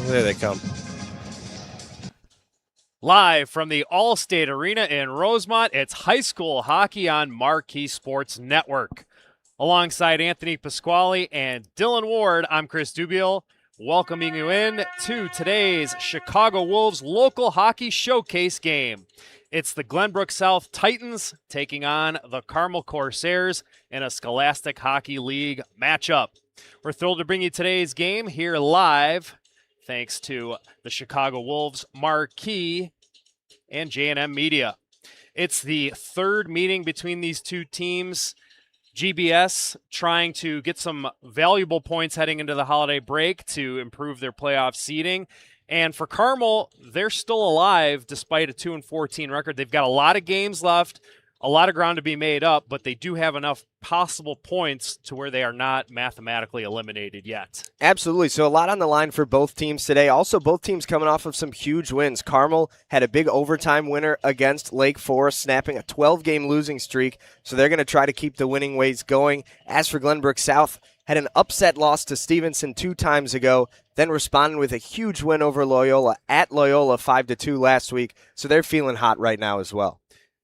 There they come. Live from the All-State Arena in Rosemont, it's high school hockey on Marquee Sports Network. Alongside Anthony Pasquale and Dylan Ward, I'm Chris Dubiel, welcoming you in to today's Chicago Wolves local hockey showcase game. It's the Glenbrook South Titans taking on the Carmel Corsairs in a Scholastic Hockey League matchup. We're thrilled to bring you today's game here live, thanks to the Chicago Wolves Marquee and J&M Media. It's the third meeting between these two teams. GBS trying to get some valuable points heading into the holiday break to improve their playoff seeding. And for Carmel, they're still alive despite a 2-14 record. They've got a lot of games left, a lot of ground to be made up, but they do have enough possible points to where they are not mathematically eliminated yet. Absolutely. So a lot on the line for both teams today. Also, both teams coming off of some huge wins. Carmel had a big overtime winner against Lake Forest, snapping a 12-game losing streak. So they're going to try to keep the winning ways going. As for Glenbrook South, had an upset loss to Stevenson 2 times ago, then responded with a huge win over Loyola at Loyola 5-2 last week. So they're feeling hot right now as well.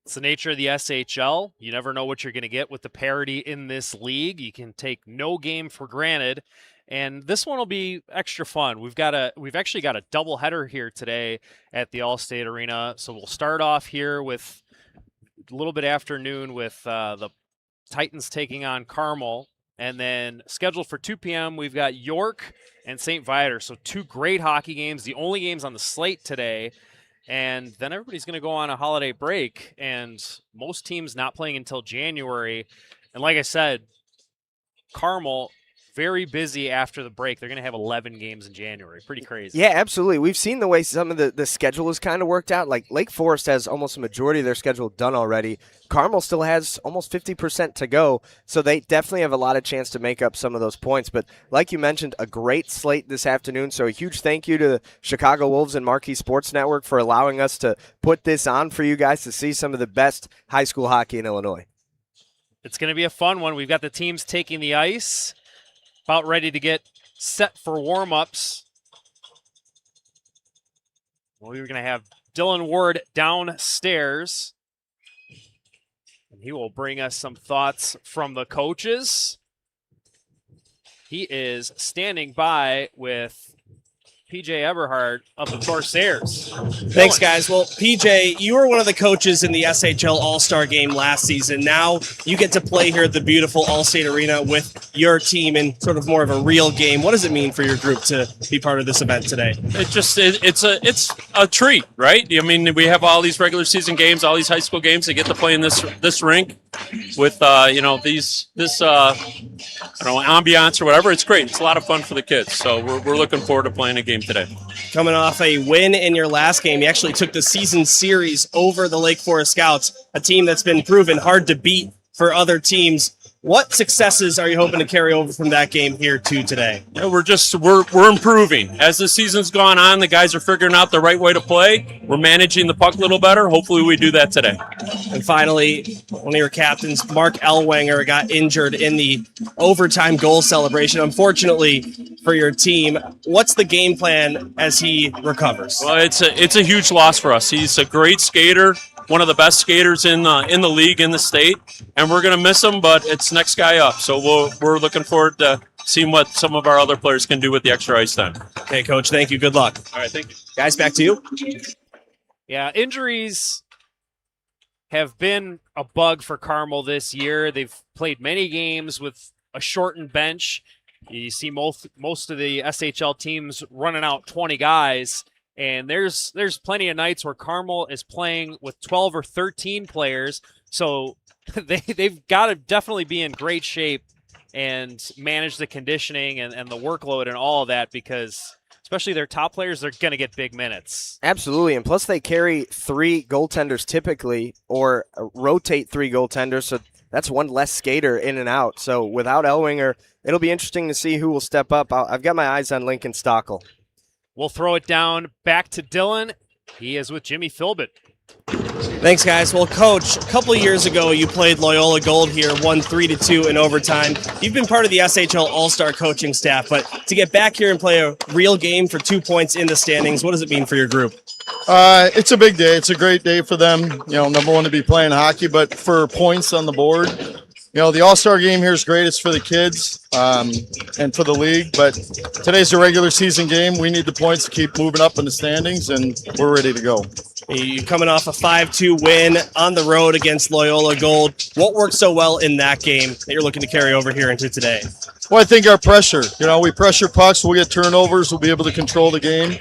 It's the nature of the SHL. You never know what you're going to get with the parity in this league. You can take no game for granted, and this one will be extra fun. We've actually got a doubleheader here today at the All-State Arena. So we'll start off here with a little bit afternoon with the Titans taking on Carmel, and then scheduled for 2 p.m. we've got York and St. Viator. So 2 great hockey games, the only games on the slate today. And then everybody's going to go on a holiday break, and most teams not playing until January. And like I said, Carmel, very busy after the break. They're going to have 11 games in January. Pretty crazy. Yeah, absolutely. We've seen the way some of the schedule has kind of worked out. Like Lake Forest has almost a majority of their schedule done already. Carmel still has almost 50% to go, so they definitely have a lot of chance to make up some of those points. But like you mentioned, a great slate this afternoon, so a huge thank you to the Chicago Wolves and Marquee Sports Network for allowing us to put this on for you guys to see some of the best high school hockey in Illinois. It's going to be a fun one. We've got the teams taking the ice, about ready to get set for warm-ups. Well, we're going to have Dylan Ward downstairs, and he will bring us some thoughts from the coaches. He is standing by with PJ Eberhard of the Corsairs. Thanks, guys. Well, PJ, you were one of the coaches in the SHL All-Star game last season. Now you get to play here at the beautiful All-State Arena with your team in sort of more of a real game. What does it mean for your group to be part of this event today? It's a treat, right? I mean, we have all these regular season games, all these high school games. They get to play in this rink with this ambiance or whatever. It's great. It's a lot of fun for the kids. So we're looking forward to playing a game today. Coming off a win in your last game, you actually took the season series over the Lake Forest Scouts, a team that's been proven hard to beat for other teams. What successes are you hoping to carry over from that game here to today? Yeah, we're improving. As the season's gone on, the guys are figuring out the right way to play. We're managing the puck a little better. Hopefully we do that today. And finally, one of your captains, Mark Elwanger, got injured in the overtime goal celebration. Unfortunately for your team, what's the game plan as he recovers? Well, it's a huge loss for us. He's a great skater, one of the best skaters in the league, in the state, and we're going to miss him, but it's next guy up. So we're looking forward to seeing what some of our other players can do with the extra ice time. Okay, Coach, thank you. Good luck. All right, thank you. Guys, back to you. Yeah, injuries have been a bug for Carmel this year. They've played many games with a shortened bench. You see most of the SHL teams running out 20 guys. And there's plenty of nights where Carmel is playing with 12 or 13 players, so they've got to definitely be in great shape and manage the conditioning and the workload and all of that, because especially their top players, they're going to get big minutes. Absolutely, and plus they carry 3 goaltenders typically, or rotate 3 goaltenders, so that's one less skater in and out. So without Elwinger, it'll be interesting to see who will step up. I've got my eyes on Lincoln Stockel. We'll throw it down back to Dylan. He is with Jimmy Philbin. Thanks, guys. Well, Coach, a couple of years ago, you played Loyola Gold here, won 3-2 in overtime. You've been part of the SHL All-Star coaching staff, but to get back here and play a real game for 2 points in the standings, what does it mean for your group? It's a big day. It's a great day for them. Number one to be playing hockey, but for points on the board. The All-Star game here is great. It's for the kids and for the league, but today's a regular season game. We need the points to keep moving up in the standings, and we're ready to go. You're coming off a 5-2 win on the road against Loyola Gold. What worked so well in that game that you're looking to carry over here into today? Well, I think our pressure. We pressure pucks. We'll get turnovers. We'll be able to control the game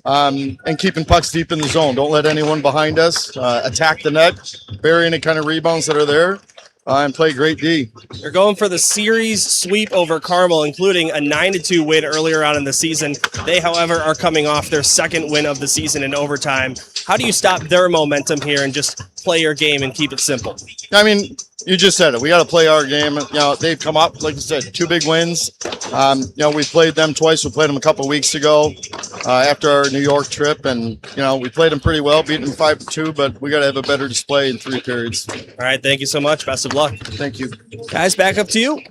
and keeping pucks deep in the zone. Don't let anyone behind us attack the net, bury any kind of rebounds that are there. And play great D. You're going for the series sweep over Carmel, including a 9-2 win earlier on in the season. They, however, are coming off their second win of the season in overtime. How do you stop their momentum here and just play your game and keep it simple? You just said it. We got to play our game. They've come up, like you said, 2 big wins. We played them twice. We played them a couple of weeks ago after our New York trip, and we played them pretty well, beating them 5-2. But we got to have a better display in 3 periods. All right, thank you so much. Best of luck. Thank you, guys. Back up to you.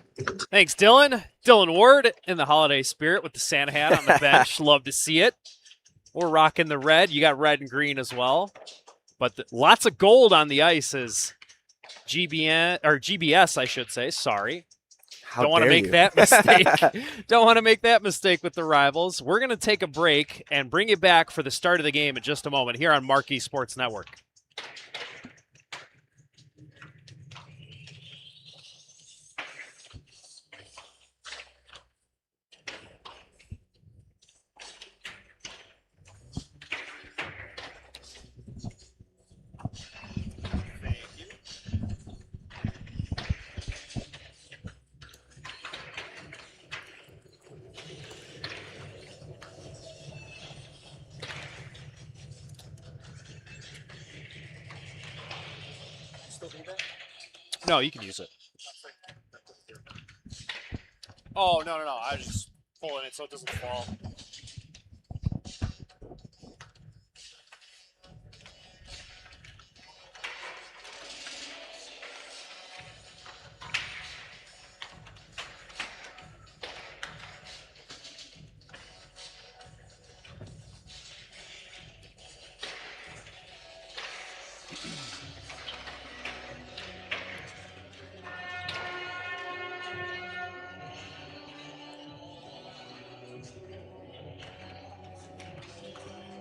Thanks, Dylan. Dylan Ward in the holiday spirit with the Santa hat on the bench. Love to see it. We're rocking the red. You got red and green as well, but lots of gold on the ice as GBS, I should say. Sorry. Don't want to make that mistake. Don't want to make that mistake with the rivals. We're going to take a break and bring you back for the start of the game in just a moment here on Marquee Sports Network. No, you can use it. Oh, no. I was just pulling it so it doesn't fall.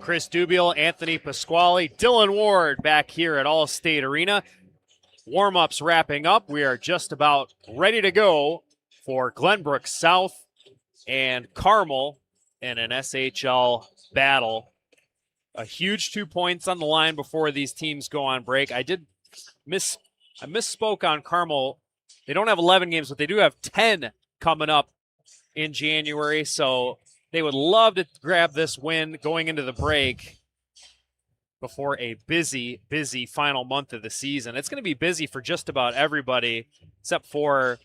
Chris Dubiel, Anthony Pasquale, Dylan Ward back here at All-State Arena. Warm-ups wrapping up. We are just about ready to go for Glenbrook South and Carmel in an SHL battle. A huge 2 points on the line before these teams go on break. I misspoke on Carmel. They don't have 11 games, but they do have 10 coming up in January, so they would love to grab this win going into the break before a busy, busy final month of the season. It's going to be busy for just about everybody except for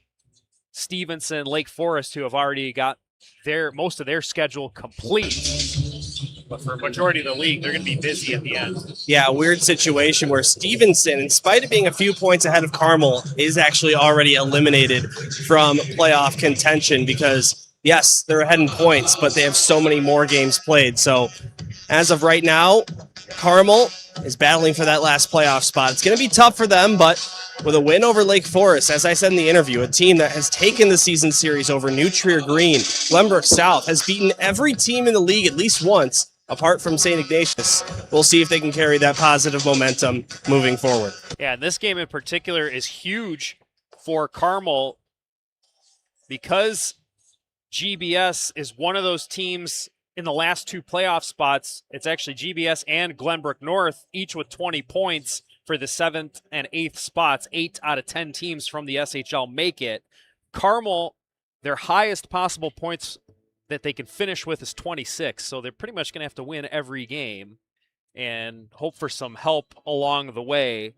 Stevenson, Lake Forest, who have already got most of their schedule complete. But for a majority of the league, they're going to be busy at the end. Yeah, weird situation where Stevenson, in spite of being a few points ahead of Carmel, is actually already eliminated from playoff contention because yes, they're ahead in points, but they have so many more games played. So as of right now, Carmel is battling for that last playoff spot. It's going to be tough for them, but with a win over Lake Forest, as I said in the interview, a team that has taken the season series over New Trier Green, Glenbrook South has beaten every team in the league at least once, apart from St. Ignatius. We'll see if they can carry that positive momentum moving forward. Yeah, and this game in particular is huge for Carmel because GBS is one of those teams in the last 2 playoff spots. It's actually GBS and Glenbrook North, each with 20 points for the 7th and 8th spots. 8 out of 10 teams from the SHL make it. Carmel, their highest possible points that they can finish with is 26, so they're pretty much going to have to win every game and hope for some help along the way.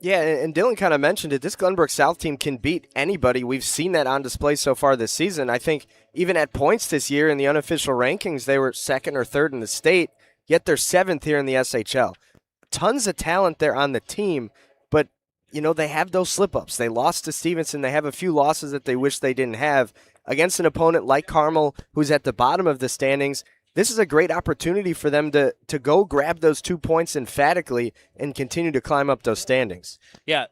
Yeah, and Dylan kind of mentioned it. This Glenbrook South team can beat anybody. We've seen that on display so far this season. I think even at points this year in the unofficial rankings, they were 2nd or 3rd in the state, yet they're 7th here in the SHL. tons of talent there on the team, but they have those slip-ups. They lost to Stevenson. They have a few losses that they wish they didn't have. Against an opponent like Carmel, who's at the bottom of the standings, this is a great opportunity for them to go grab those 2 points emphatically and continue to climb up those standings. Yeah,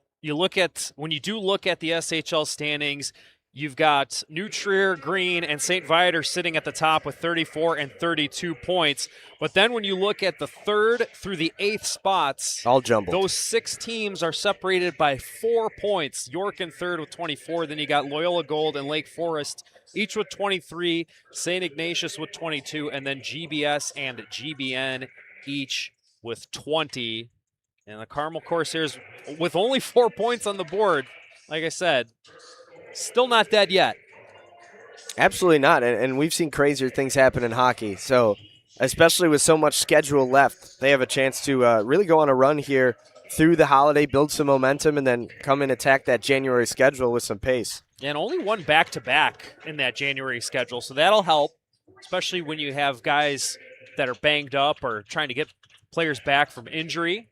when you do look at the SHL standings, you've got New Trier, Green, and St. Viator sitting at the top with 34 and 32 points. But then when you look at the 3rd through the 8th spots, all jumbled. Those 6 teams are separated by 4 points. York in 3rd with 24. Then you got Loyola Gold and Lake Forest, each with 23. St. Ignatius with 22. And then GBS and GBN each with 20. And the Carmel Corsairs with only 4 points on the board, like I said, still not dead yet. Absolutely not. And we've seen crazier things happen in hockey. So especially with so much schedule left, they have a chance to really go on a run here through the holiday, build some momentum, and then come and attack that January schedule with some pace. And only one back-to-back in that January schedule, so that'll help, especially when you have guys that are banged up or trying to get players back from injury.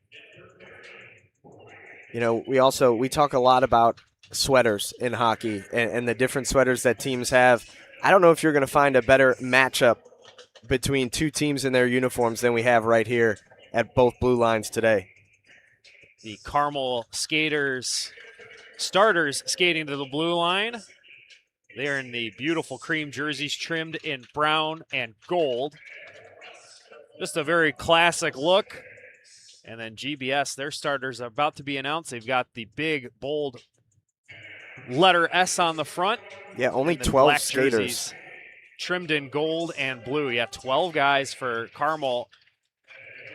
We talk a lot about sweaters in hockey and the different sweaters that teams have. I don't know if you're going to find a better matchup between two teams in their uniforms than we have right here at both blue lines today. The Carmel starters skating to the blue line. They're in the beautiful cream jerseys trimmed in brown and gold. Just a very classic look. And then GBS, their starters are about to be announced. They've got the big, bold letter S on the front. Yeah, only 12 skaters. Jerseys, trimmed in gold and blue. Yeah, 12 guys for Carmel.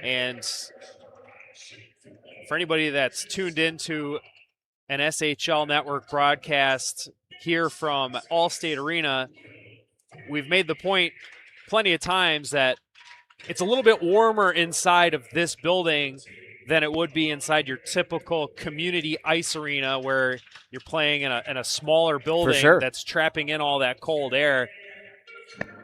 And for anybody that's tuned into an SHL Network broadcast here from Allstate Arena, we've made the point plenty of times that it's a little bit warmer inside of this building than it would be inside your typical community ice arena where you're playing in a smaller building that's trapping in all that cold air.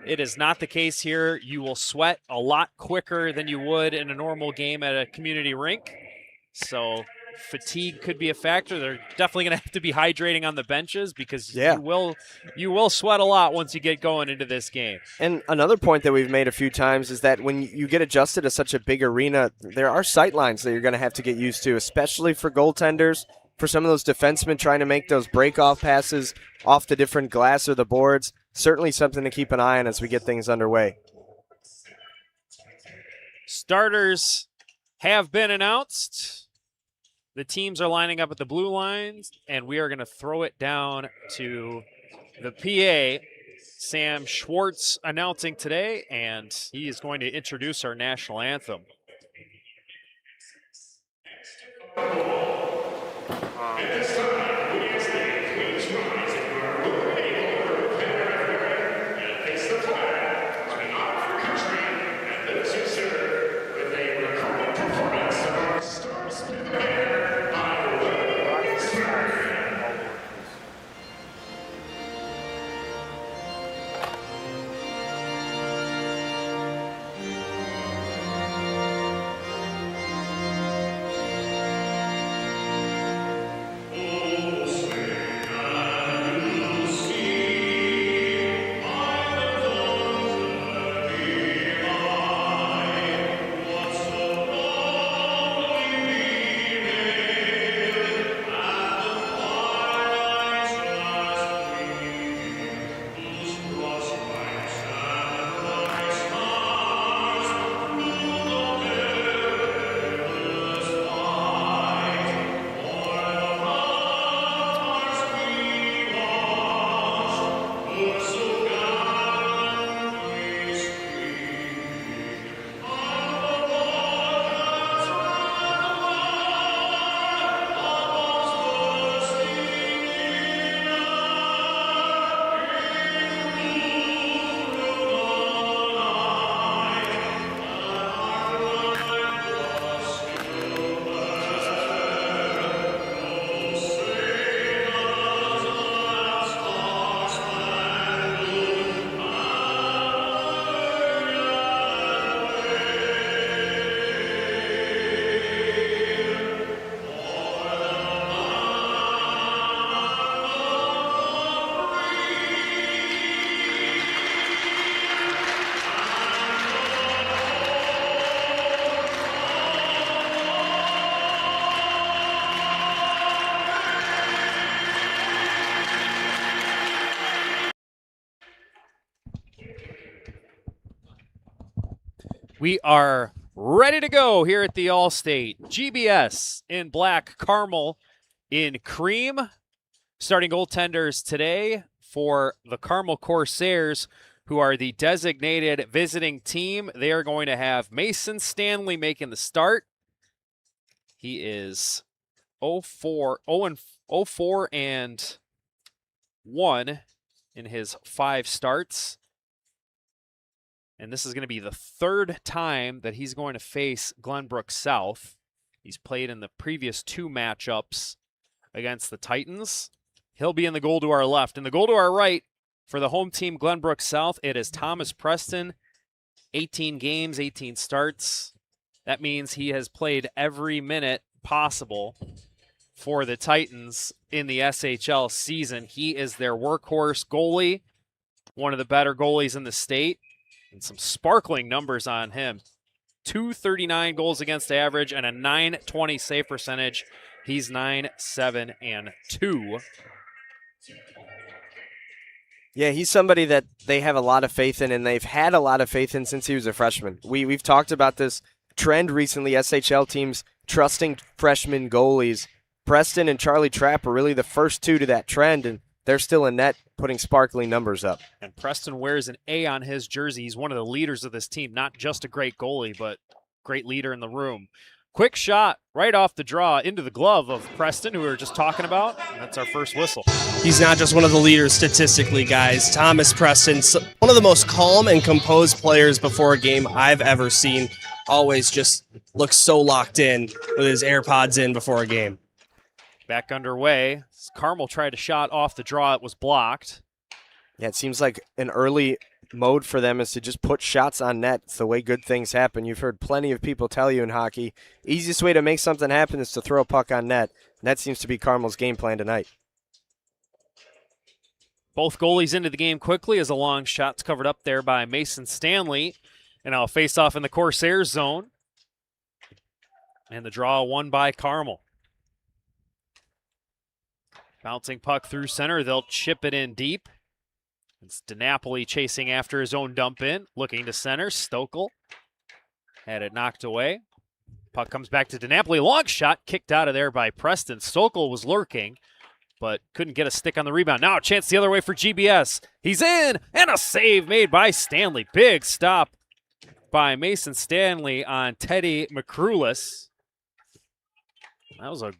It is not the case here. You will sweat a lot quicker than you would in a normal game at a community rink. So fatigue could be a factor. They're definitely going to have to be hydrating on the benches because you will sweat a lot once you get going into this game. And another point that we've made a few times is that when you get adjusted to such a big arena, there are sight lines that you're going to have to get used to, especially for goaltenders, for some of those defensemen trying to make those break-off passes off the different glass or the boards. Certainly something to keep an eye on as we get things underway. Starters have been announced. The teams are lining up at the blue lines, and we are going to throw it down to the PA, Sam Schwartz, announcing today, and he is going to introduce our national anthem. We are ready to go here at the Allstate. GBS in black, Carmel in cream. Starting goaltenders today for the Carmel Corsairs, who are the designated visiting team. They are going to have Mason Stanley making the start. He is 0-4 and 1 in his 5 starts. And this is going to be the 3rd time that he's going to face Glenbrook South. He's played in the previous 2 matchups against the Titans. He'll be in the goal to our left. In the goal to our right, for the home team, Glenbrook South, it is Thomas Preston. 18 games, 18 starts. That means he has played every minute possible for the Titans in the SHL season. He is their workhorse goalie, one of the better goalies in the state, and some sparkling numbers on him. 239 goals against average and a 920 save percentage. He's 9-7-2. Yeah, he's somebody that they have a lot of faith in, and they've had a lot of faith in since he was a freshman. We've talked about this trend recently, SHL teams trusting freshman goalies. Preston and Charlie Trapp are really the first 2 to that trend, and they're still in net putting sparkling numbers up. And Preston wears an A on his jersey. He's one of the leaders of this team, not just a great goalie, but great leader in the room. Quick shot right off the draw into the glove of Preston, who we were just talking about. And that's our first whistle. He's not just one of the leaders statistically, guys. Thomas Preston, one of the most calm and composed players before a game I've ever seen. Always just looks so locked in with his AirPods in before a game. Back underway. Carmel tried a shot off the draw. It was blocked. Yeah, it seems like an early mode for them is to just put shots on net. It's the way good things happen. You've heard plenty of people tell you in hockey, easiest way to make something happen is to throw a puck on net. And that seems to be Carmel's game plan tonight. Both goalies into the game quickly as a long shot's covered up there by Mason Stanley. And I'll face off in the Corsairs zone. And the draw won by Carmel. Bouncing puck through center. They'll chip it in deep. It's DiNapoli chasing after his own dump in. Looking to center. Stokel had it knocked away. Puck comes back to DiNapoli. Long shot kicked out of there by Preston. Stokel was lurking, but couldn't get a stick on the rebound. Now a chance the other way for GBS. He's in, and a save made by Stanley. Big stop by Mason Stanley on Teddy McCrulis. That was a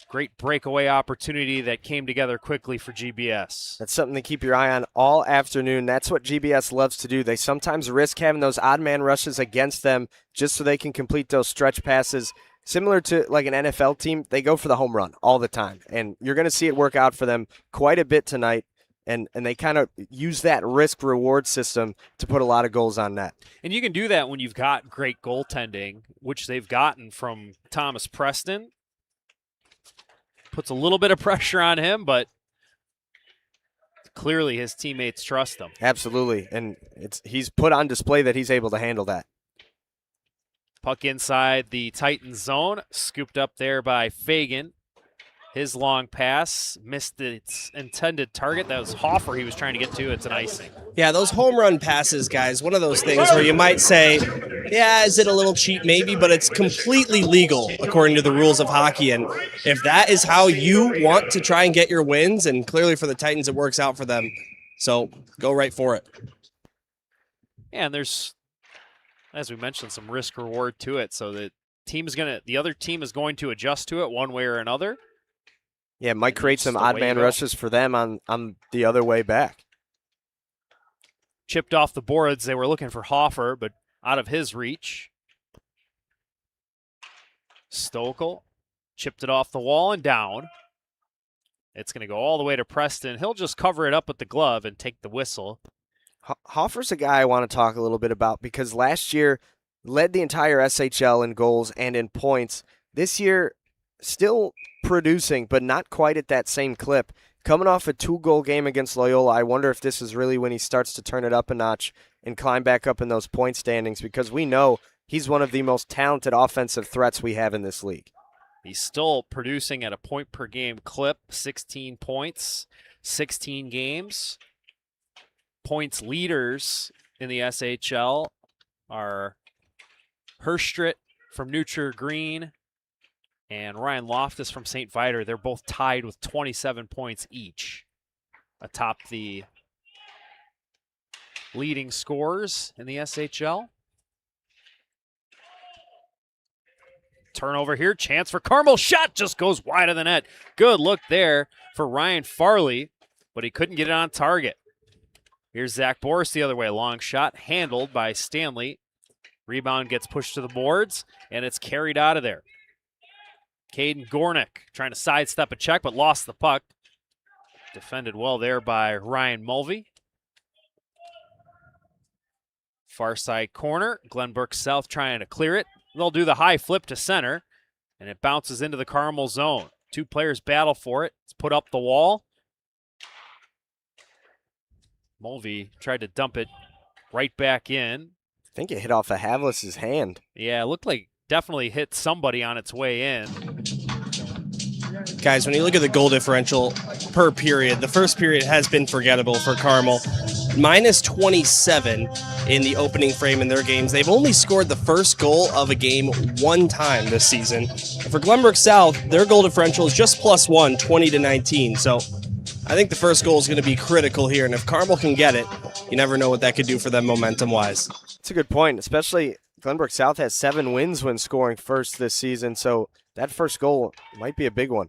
great breakaway opportunity that came together quickly for GBS. That's something to keep your eye on all afternoon. That's what GBS loves to do. They sometimes risk having those odd man rushes against them just so they can complete those stretch passes. Similar to like an NFL team, they go for the home run all the time. And you're going to see it work out for them quite a bit tonight. And they kind of use that risk-reward system to put a lot of goals on net. And you can do that when you've got great goaltending, which they've gotten from Thomas Preston. Puts a little bit of pressure on him, but clearly his teammates trust him. Absolutely, and he's put on display that he's able to handle that. Puck inside the Titans zone, scooped up there by Fagan. His long pass missed its intended target. That was Hoffer he was trying to get to. It's an icing. Yeah, those home run passes, guys, one of those things where you might say, yeah, is it a little cheap? Maybe, but it's completely legal according to the rules of hockey. And if that is how you want to try and get your wins, and clearly for the Titans it works out for them, so go right for it. Yeah, and there's, as we mentioned, some risk reward to it. So the other team is going to adjust to it one way or another. Yeah, it might create some odd man rushes for them on the other way back. Chipped off the boards. They were looking for Hoffer, but out of his reach. Stokel chipped it off the wall and down. It's going to go all the way to Preston. He'll just cover it up with the glove and take the whistle. Hoffer's a guy I want to talk a little bit about because last year led the entire SHL in goals and in points. This year, still producing, but not quite at that same clip. Coming off a 2-goal game against Loyola, I wonder if this is really when he starts to turn it up a notch and climb back up in those point standings, because we know he's one of the most talented offensive threats we have in this league. He's still producing at a point-per-game clip, 16 points, 16 games. Points leaders in the SHL are Herstrit from Nutria Green and Ryan Loftus from St. Viator. They're both tied with 27 points each atop the leading scorers in the SHL. Turnover here, chance for Carmel. Shot just goes wide of the net. Good look there for Ryan Farley, but he couldn't get it on target. Here's Zach Boris the other way. Long shot handled by Stanley. Rebound gets pushed to the boards, and it's carried out of there. Caden Gornick trying to sidestep a check, but lost the puck. Defended well there by Ryan Mulvey. Far side corner. Glenbrook South trying to clear it. They'll do the high flip to center, and it bounces into the Carmel zone. Two players battle for it. It's put up the wall. Mulvey tried to dump it right back in. I think it hit off of Havlis's hand. Yeah, it looked like definitely hit somebody on its way in. Guys, when you look at the goal differential per period, the first period has been forgettable for Carmel. Minus 27 in the opening frame in their games. They've only scored the first goal of a game one time this season. For Glenbrook South, their goal differential is just +1, 20-19. So I think the first goal is going to be critical here. And if Carmel can get it, you never know what that could do for them momentum-wise. It's a good point, especially Glenbrook South has 7 wins when scoring first this season. So that first goal might be a big one.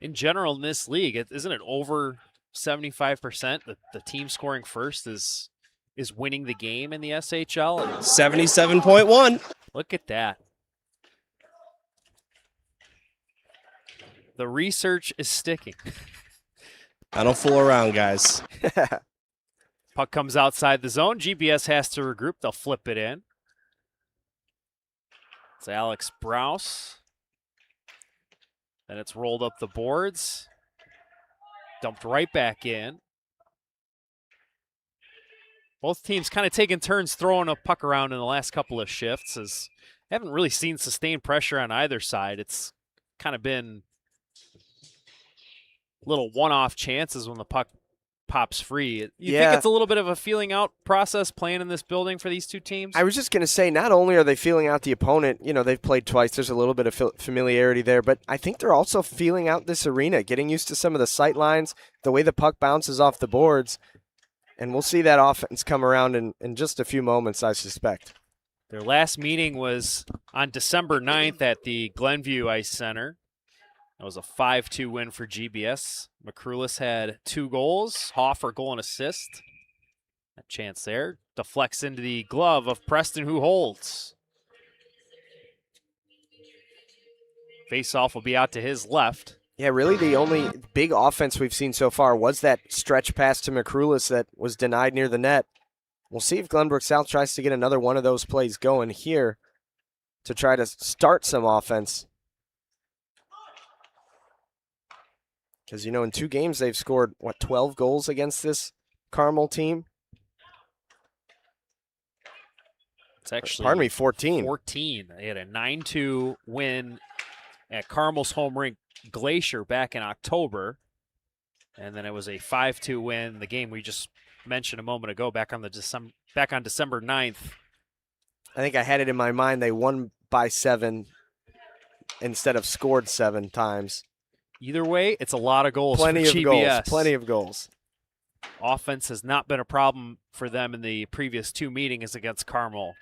In general, in this league, isn't it over 75% that the team scoring first is winning the game in the SHL? 77.1. Look at that. The research is sticking. I don't fool around, guys. Puck comes outside the zone. GBS has to regroup. They'll flip it in. It's Alex Browse. Then it's rolled up the boards. Dumped right back in. Both teams kind of taking turns throwing a puck around in the last couple of shifts. As haven't really seen sustained pressure on either side. It's kind of been little one-off chances when the puck pops free. You think it's a little bit of a feeling out process playing in this building for these two teams? I was just going to say, not only are they feeling out the opponent, they've played twice, there's a little bit of familiarity there, but I think they're also feeling out this arena, getting used to some of the sight lines, the way the puck bounces off the boards, and we'll see that offense come around in just a few moments, I suspect. Their last meeting was on December 9th at the Glenview Ice Center. That was a 5-2 win for GBS. McCrulis had 2 goals. Hoffer goal and assist. A chance there. Deflects into the glove of Preston, who holds. Faceoff will be out to his left. Yeah, really the only big offense we've seen so far was that stretch pass to McCrulis that was denied near the net. We'll see if Glenbrook South tries to get another one of those plays going here to try to start some offense. Because, in 2 games, they've scored, 12 goals against this Carmel team? It's actually... Pardon me, 14. 14. They had a 9-2 win at Carmel's home rink, Glacier, back in October. And then it was a 5-2 win, the game we just mentioned a moment ago, back on December 9th. I think I had it in my mind they won by 7 instead of scored 7 times. Either way, it's a lot of goals Plenty for of GBS. goals. Plenty of goals. Offense has not been a problem for them in the previous 2 meetings against Carmel.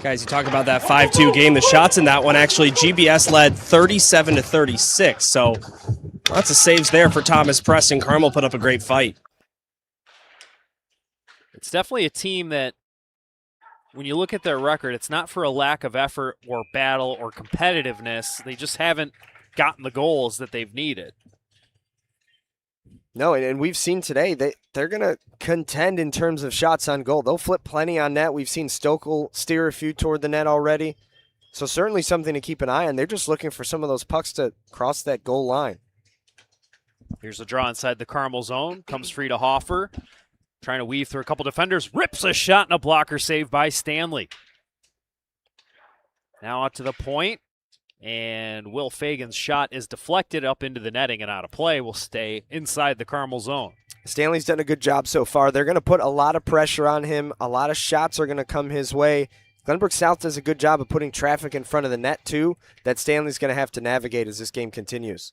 Guys, you talk about that 5-2 game. The shots in that one, actually, GBS led 37-36. So lots of saves there for Thomas Preston. Carmel put up a great fight. It's definitely a team that, when you look at their record, it's not for a lack of effort or battle or competitiveness. They just haven't gotten the goals that they've needed. No, and we've seen today they're going to contend in terms of shots on goal. They'll flip plenty on net. We've seen Stokel steer a few toward the net already. So certainly something to keep an eye on. They're just looking for some of those pucks to cross that goal line. Here's a draw inside the Carmel zone. Comes free to Hoffer. Trying to weave through a couple defenders. Rips a shot and a blocker save by Stanley. Now out to the point. And Will Fagan's shot is deflected up into the netting and out of play. Will stay inside the Carmel zone. Stanley's done a good job so far. They're going to put a lot of pressure on him. A lot of shots are going to come his way. Glenbrook South does a good job of putting traffic in front of the net, too, that Stanley's going to have to navigate as this game continues.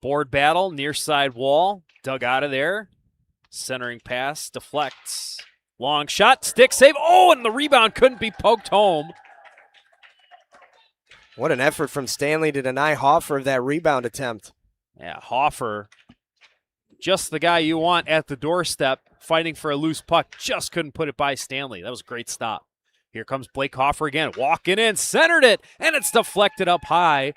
Board battle, near side wall, dug out of there. Centering pass, deflects. Long shot, stick save. Oh, and the rebound couldn't be poked home. What an effort from Stanley to deny Hoffer of that rebound attempt. Yeah, Hoffer, just the guy you want at the doorstep, fighting for a loose puck. Just couldn't put it by Stanley. That was a great stop. Here comes Blake Hoffer again, walking in, centered it, and it's deflected up high.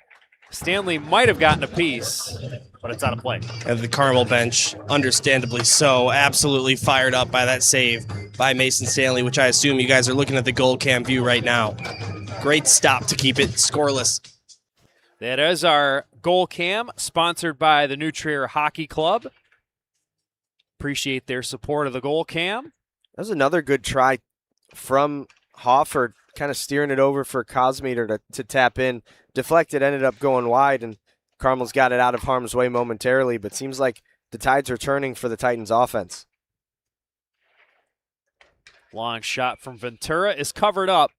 Stanley might have gotten a piece, but it's out of play. And the Carmel bench, understandably so, absolutely fired up by that save by Mason Stanley, which I assume you guys are looking at the goal cam view right now. Great stop to keep it scoreless. That is our goal cam, sponsored by the New Trier Hockey Club. Appreciate their support of the goal cam. That was another good try from Hoffer, kind of steering it over for Cosmeter to tap in. Deflected, ended up going wide, and Carmel's got it out of harm's way momentarily, but seems like the tides are turning for the Titans offense. Long shot from Ventura is covered up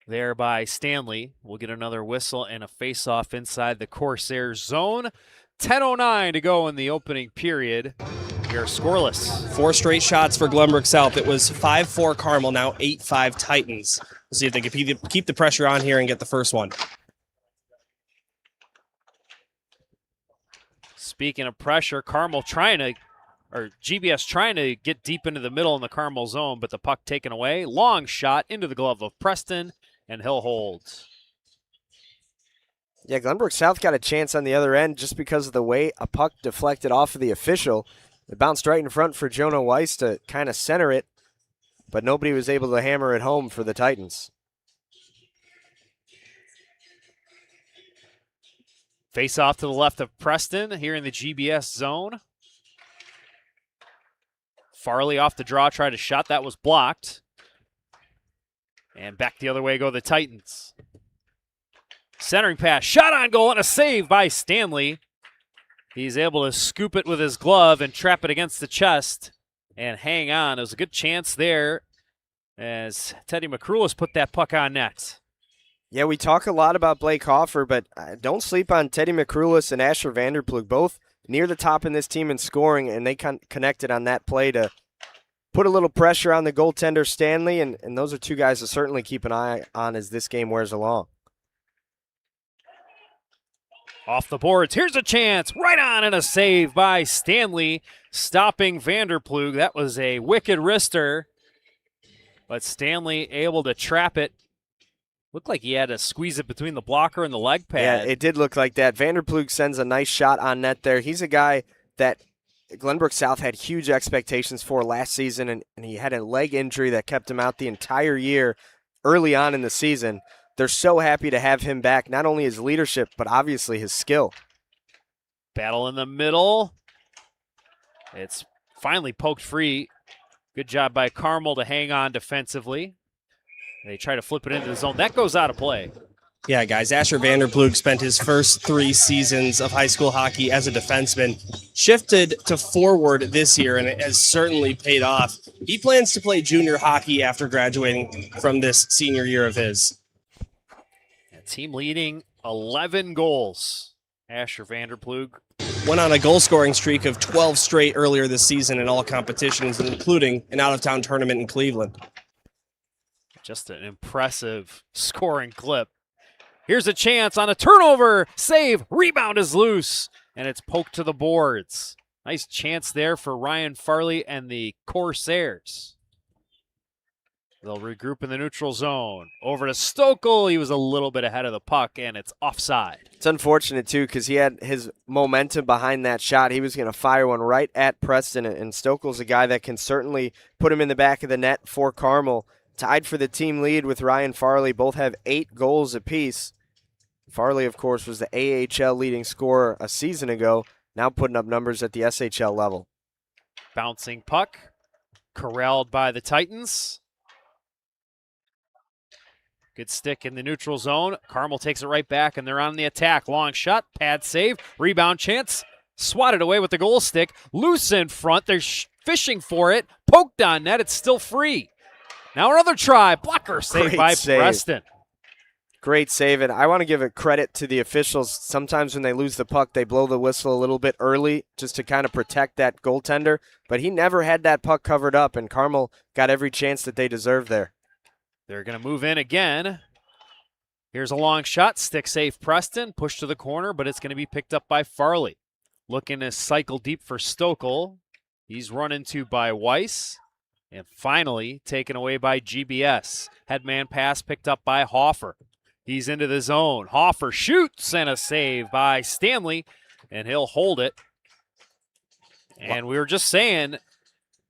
there by Stanley. We'll get another whistle and a face-off inside the Corsairs zone. 10:09 to go in the opening period. We are scoreless. 4 straight shots for Glenbrook South. It was 5-4 Carmel, now 8-5 Titans. We'll see if they can keep the pressure on here and get the first one. Speaking of pressure, GBS trying to get deep into the middle in the Carmel zone, but the puck taken away. Long shot into the glove of Preston, and he'll hold. Yeah, Glenbrook South got a chance on the other end just because of the way a puck deflected off of the official. It bounced right in front for Jonah Weiss to kind of center it, but nobody was able to hammer it home for the Titans. Face off to the left of Preston here in the GBS zone. Farley off the draw, tried a shot. That was blocked. And back the other way go the Titans. Centering pass, shot on goal, and a save by Stanley. He's able to scoop it with his glove and trap it against the chest and hang on. It was a good chance there as Teddy McCrulis put that puck on net. Yeah, we talk a lot about Blake Hoffer, but don't sleep on Teddy McCrulis and Asher Vanderplug, both near the top in this team in scoring, and they connected on that play to put a little pressure on the goaltender Stanley, and those are two guys to certainly keep an eye on as this game wears along. Off the boards, here's a chance, right on, and a save by Stanley, stopping Vanderplug. That was a wicked wrister, but Stanley able to trap it. Looked like he had to squeeze it between the blocker and the leg pad. Yeah, it did look like that. Vanderplug sends a nice shot on net there. He's a guy that Glenbrook South had huge expectations for last season, and he had a leg injury that kept him out the entire year early on in the season. They're so happy to have him back, not only his leadership, but obviously his skill. Battle in the middle. It's finally poked free. Good job by Carmel to hang on defensively. They try to flip it into the zone. That goes out of play. Yeah, guys, Asher Vanderplug spent his first 3 seasons of high school hockey as a defenseman, shifted to forward this year, and it has certainly paid off. He plans to play junior hockey after graduating from this senior year of his. Team leading 11 goals. Asher Vanderplug. Went on a goal-scoring streak of 12 straight earlier this season in all competitions, including an out-of-town tournament in Cleveland. Just an impressive scoring clip. Here's a chance on a turnover. Save. Rebound is loose, and it's poked to the boards. Nice chance there for Ryan Farley and the Corsairs. They'll regroup in the neutral zone. Over to Stokel. He was a little bit ahead of the puck, and it's offside. It's unfortunate, too, because he had his momentum behind that shot. He was going to fire one right at Preston, and Stokel's a guy that can certainly put him in the back of the net for Carmel. Tied for the team lead with Ryan Farley. Both have 8 goals apiece. Farley, of course, was the AHL leading scorer a season ago, now putting up numbers at the SHL level. Bouncing puck. Corralled by the Titans. Good stick in the neutral zone. Carmel takes it right back, and they're on the attack. Long shot, pad save, rebound chance. Swatted away with the goal stick. Loose in front. They're fishing for it. Poked on net. It's still free. Now another try. Blocker saved Great by save. Preston. Great save, and I want to give it credit to the officials. Sometimes when they lose the puck, they blow the whistle a little bit early just to kind of protect that goaltender, but he never had that puck covered up, and Carmel got every chance that they deserved there. They're going to move in again. Here's a long shot. Stick safe Preston. Push to the corner, but it's going to be picked up by Farley. Looking to cycle deep for Stokel. He's run into by Weiss. And finally taken away by GBS. Headman pass picked up by Hoffer. He's into the zone. Hoffer shoots and a save by Stanley, and he'll hold it. And we were just saying,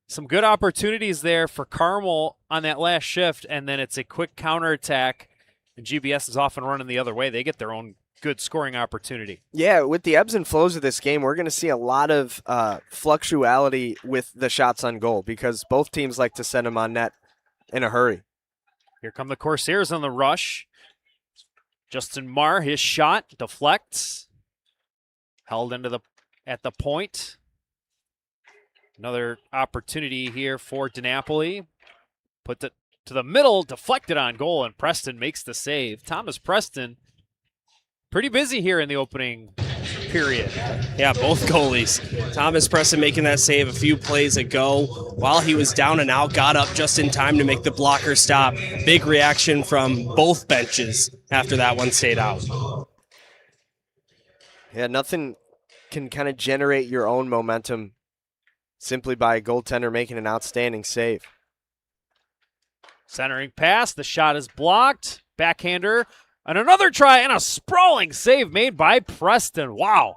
some good opportunities there for Carmel on that last shift, and then it's a quick counterattack, and GBS is off and running the other way. They get their own good scoring opportunity. Yeah, with the ebbs and flows of this game, we're going to see a lot of fluctuality with the shots on goal because both teams like to send them on net in a hurry. Here come the Corsairs on the rush. Justin Marr, his shot deflects. Held into at the point. Another opportunity here for DiNapoli. Put it to the middle, deflected on goal, and Preston makes the save. Thomas Preston, pretty busy here in the opening period. Yeah, both goalies. Thomas Preston making that save a few plays ago while he was down and out, got up just in time to make the blocker stop. Big reaction from both benches after that one stayed out. Yeah, nothing can kind of generate your own momentum simply by a goaltender making an outstanding save. Centering pass, the shot is blocked. Backhander, and another try, and a sprawling save made by Preston. Wow.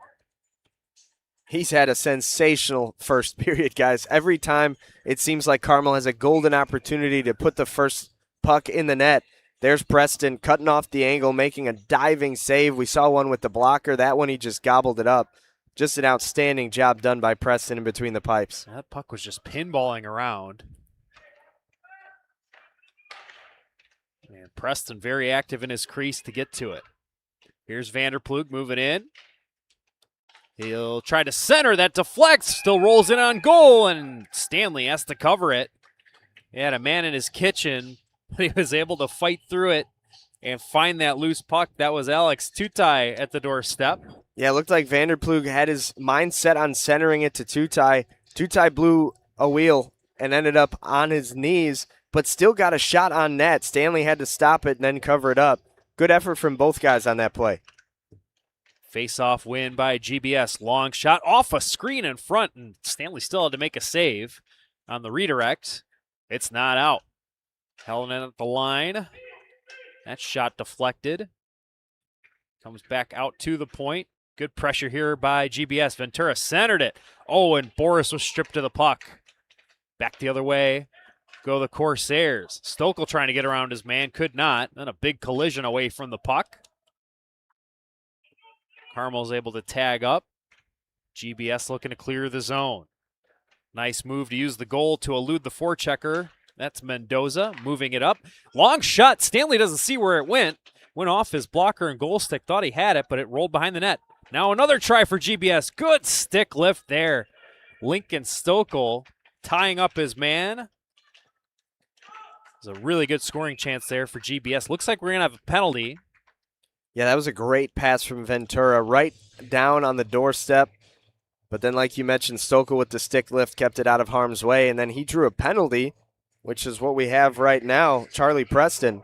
He's had a sensational first period, guys. Every time it seems like Carmel has a golden opportunity to put the first puck in the net, there's Preston cutting off the angle, making a diving save. We saw one with the blocker. That one, he just gobbled it up. Just an outstanding job done by Preston in between the pipes. That puck was just pinballing around. And Preston very active in his crease to get to it. Here's Vanderplug moving in. He'll try to center. That deflects. Still rolls in on goal, and Stanley has to cover it. He had a man in his kitchen, but he was able to fight through it and find that loose puck. That was Alex Tutai at the doorstep. Yeah, it looked like Vanderplug had his mind set on centering it to Tutai. Tutai blew a wheel and ended up on his knees, but still got a shot on net. Stanley had to stop it and then cover it up. Good effort from both guys on that play. Face-off win by GBS. Long shot off a screen in front, and Stanley still had to make a save on the redirect. It's not out. Held in at the line. That shot deflected. Comes back out to the point. Good pressure here by GBS. Ventura centered it. Oh, and Boris was stripped of the puck. Back the other way. Go the Corsairs. Stokel trying to get around his man. Could not. Then a big collision away from the puck. Carmel's able to tag up. GBS looking to clear the zone. Nice move to use the goal to elude the forechecker. That's Mendoza moving it up. Long shot. Stanley doesn't see where it went. Went off his blocker and goal stick. Thought he had it, but it rolled behind the net. Now another try for GBS. Good stick lift there. Lincoln Stokel tying up his man. There's a really good scoring chance there for GBS. Looks like we're going to have a penalty. Yeah, that was a great pass from Ventura right down on the doorstep. But then, like you mentioned, Stokel with the stick lift kept it out of harm's way, and then he drew a penalty, which is what we have right now. Charlie Preston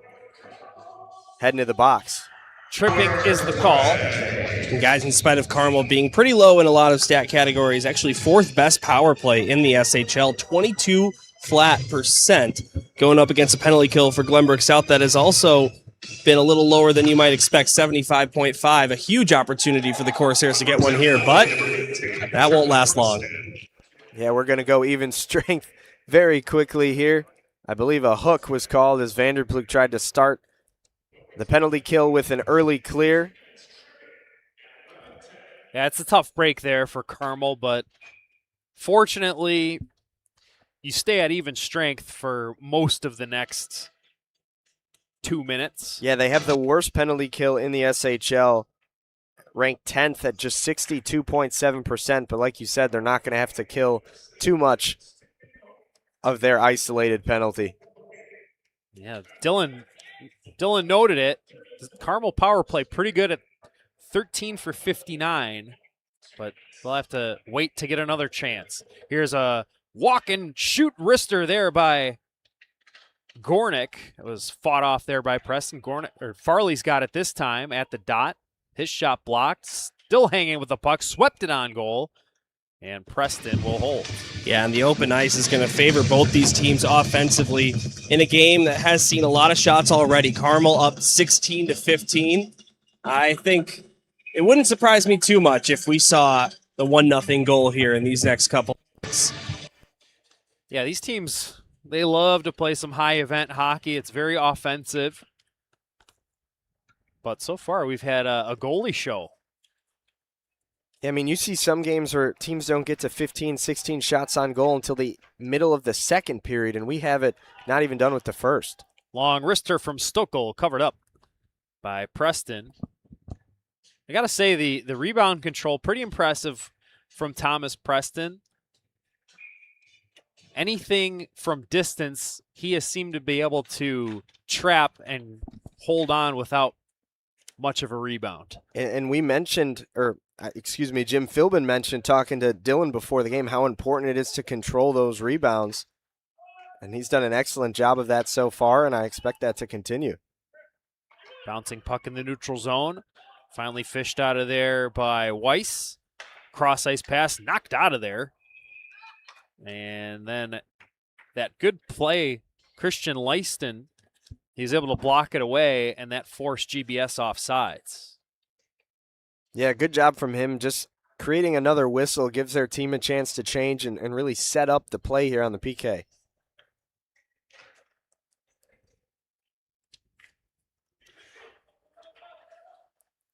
heading to the box. Tripping is the call. And guys, in spite of Carmel being pretty low in a lot of stat categories, actually fourth best power play in the SHL, 22 flat% going up against a penalty kill for Glenbrook South that has also been a little lower than you might expect, 75.5. A huge opportunity for the Corsairs to get one here, but that won't last long. Yeah, we're going to go even strength very quickly here. I believe a hook was called as Vanderplug tried to start the penalty kill with an early clear. Yeah, it's a tough break there for Carmel, but fortunately, you stay at even strength for most of the next 2 minutes. Yeah, they have the worst penalty kill in the SHL ranked 10th at just 62.7%. But like you said, they're not going to have to kill too much of their isolated penalty. Yeah, Dylan noted it. The Carmel power play pretty good at 13 for 59, but they'll have to wait to get another chance. Here's a walk and shoot wrister there by Gornick. It was fought off there by Preston. Farley's got it this time at the dot. His shot blocked, still hanging with the puck, swept it on goal, and Preston will hold. Yeah, and the open ice is going to favor both these teams offensively in a game that has seen a lot of shots already. Carmel up 16-15. I think it wouldn't surprise me too much if we saw the 1-0 goal here in these next couple minutes. Yeah, these teams, they love to play some high-event hockey. It's very offensive. But so far, we've had a goalie show. I mean, you see some games where teams don't get to 15, 16 shots on goal until the middle of the second period, and we have it not even done with the first. Long wrister from Stokel, covered up by Preston. I got to say, the rebound control, pretty impressive from Thomas Preston. Anything from distance, he has seemed to be able to trap and hold on without much of a rebound. And we mentioned, Jim Philbin mentioned talking to Dylan before the game how important it is to control those rebounds. And he's done an excellent job of that so far, and I expect that to continue. Bouncing puck in the neutral zone. Finally fished out of there by Weiss. Cross ice pass knocked out of there. And then that good play, Christian Leiston, he's able to block it away, and that forced GBS off sides. Yeah, good job from him. Just creating another whistle gives their team a chance to change and really set up the play here on the PK.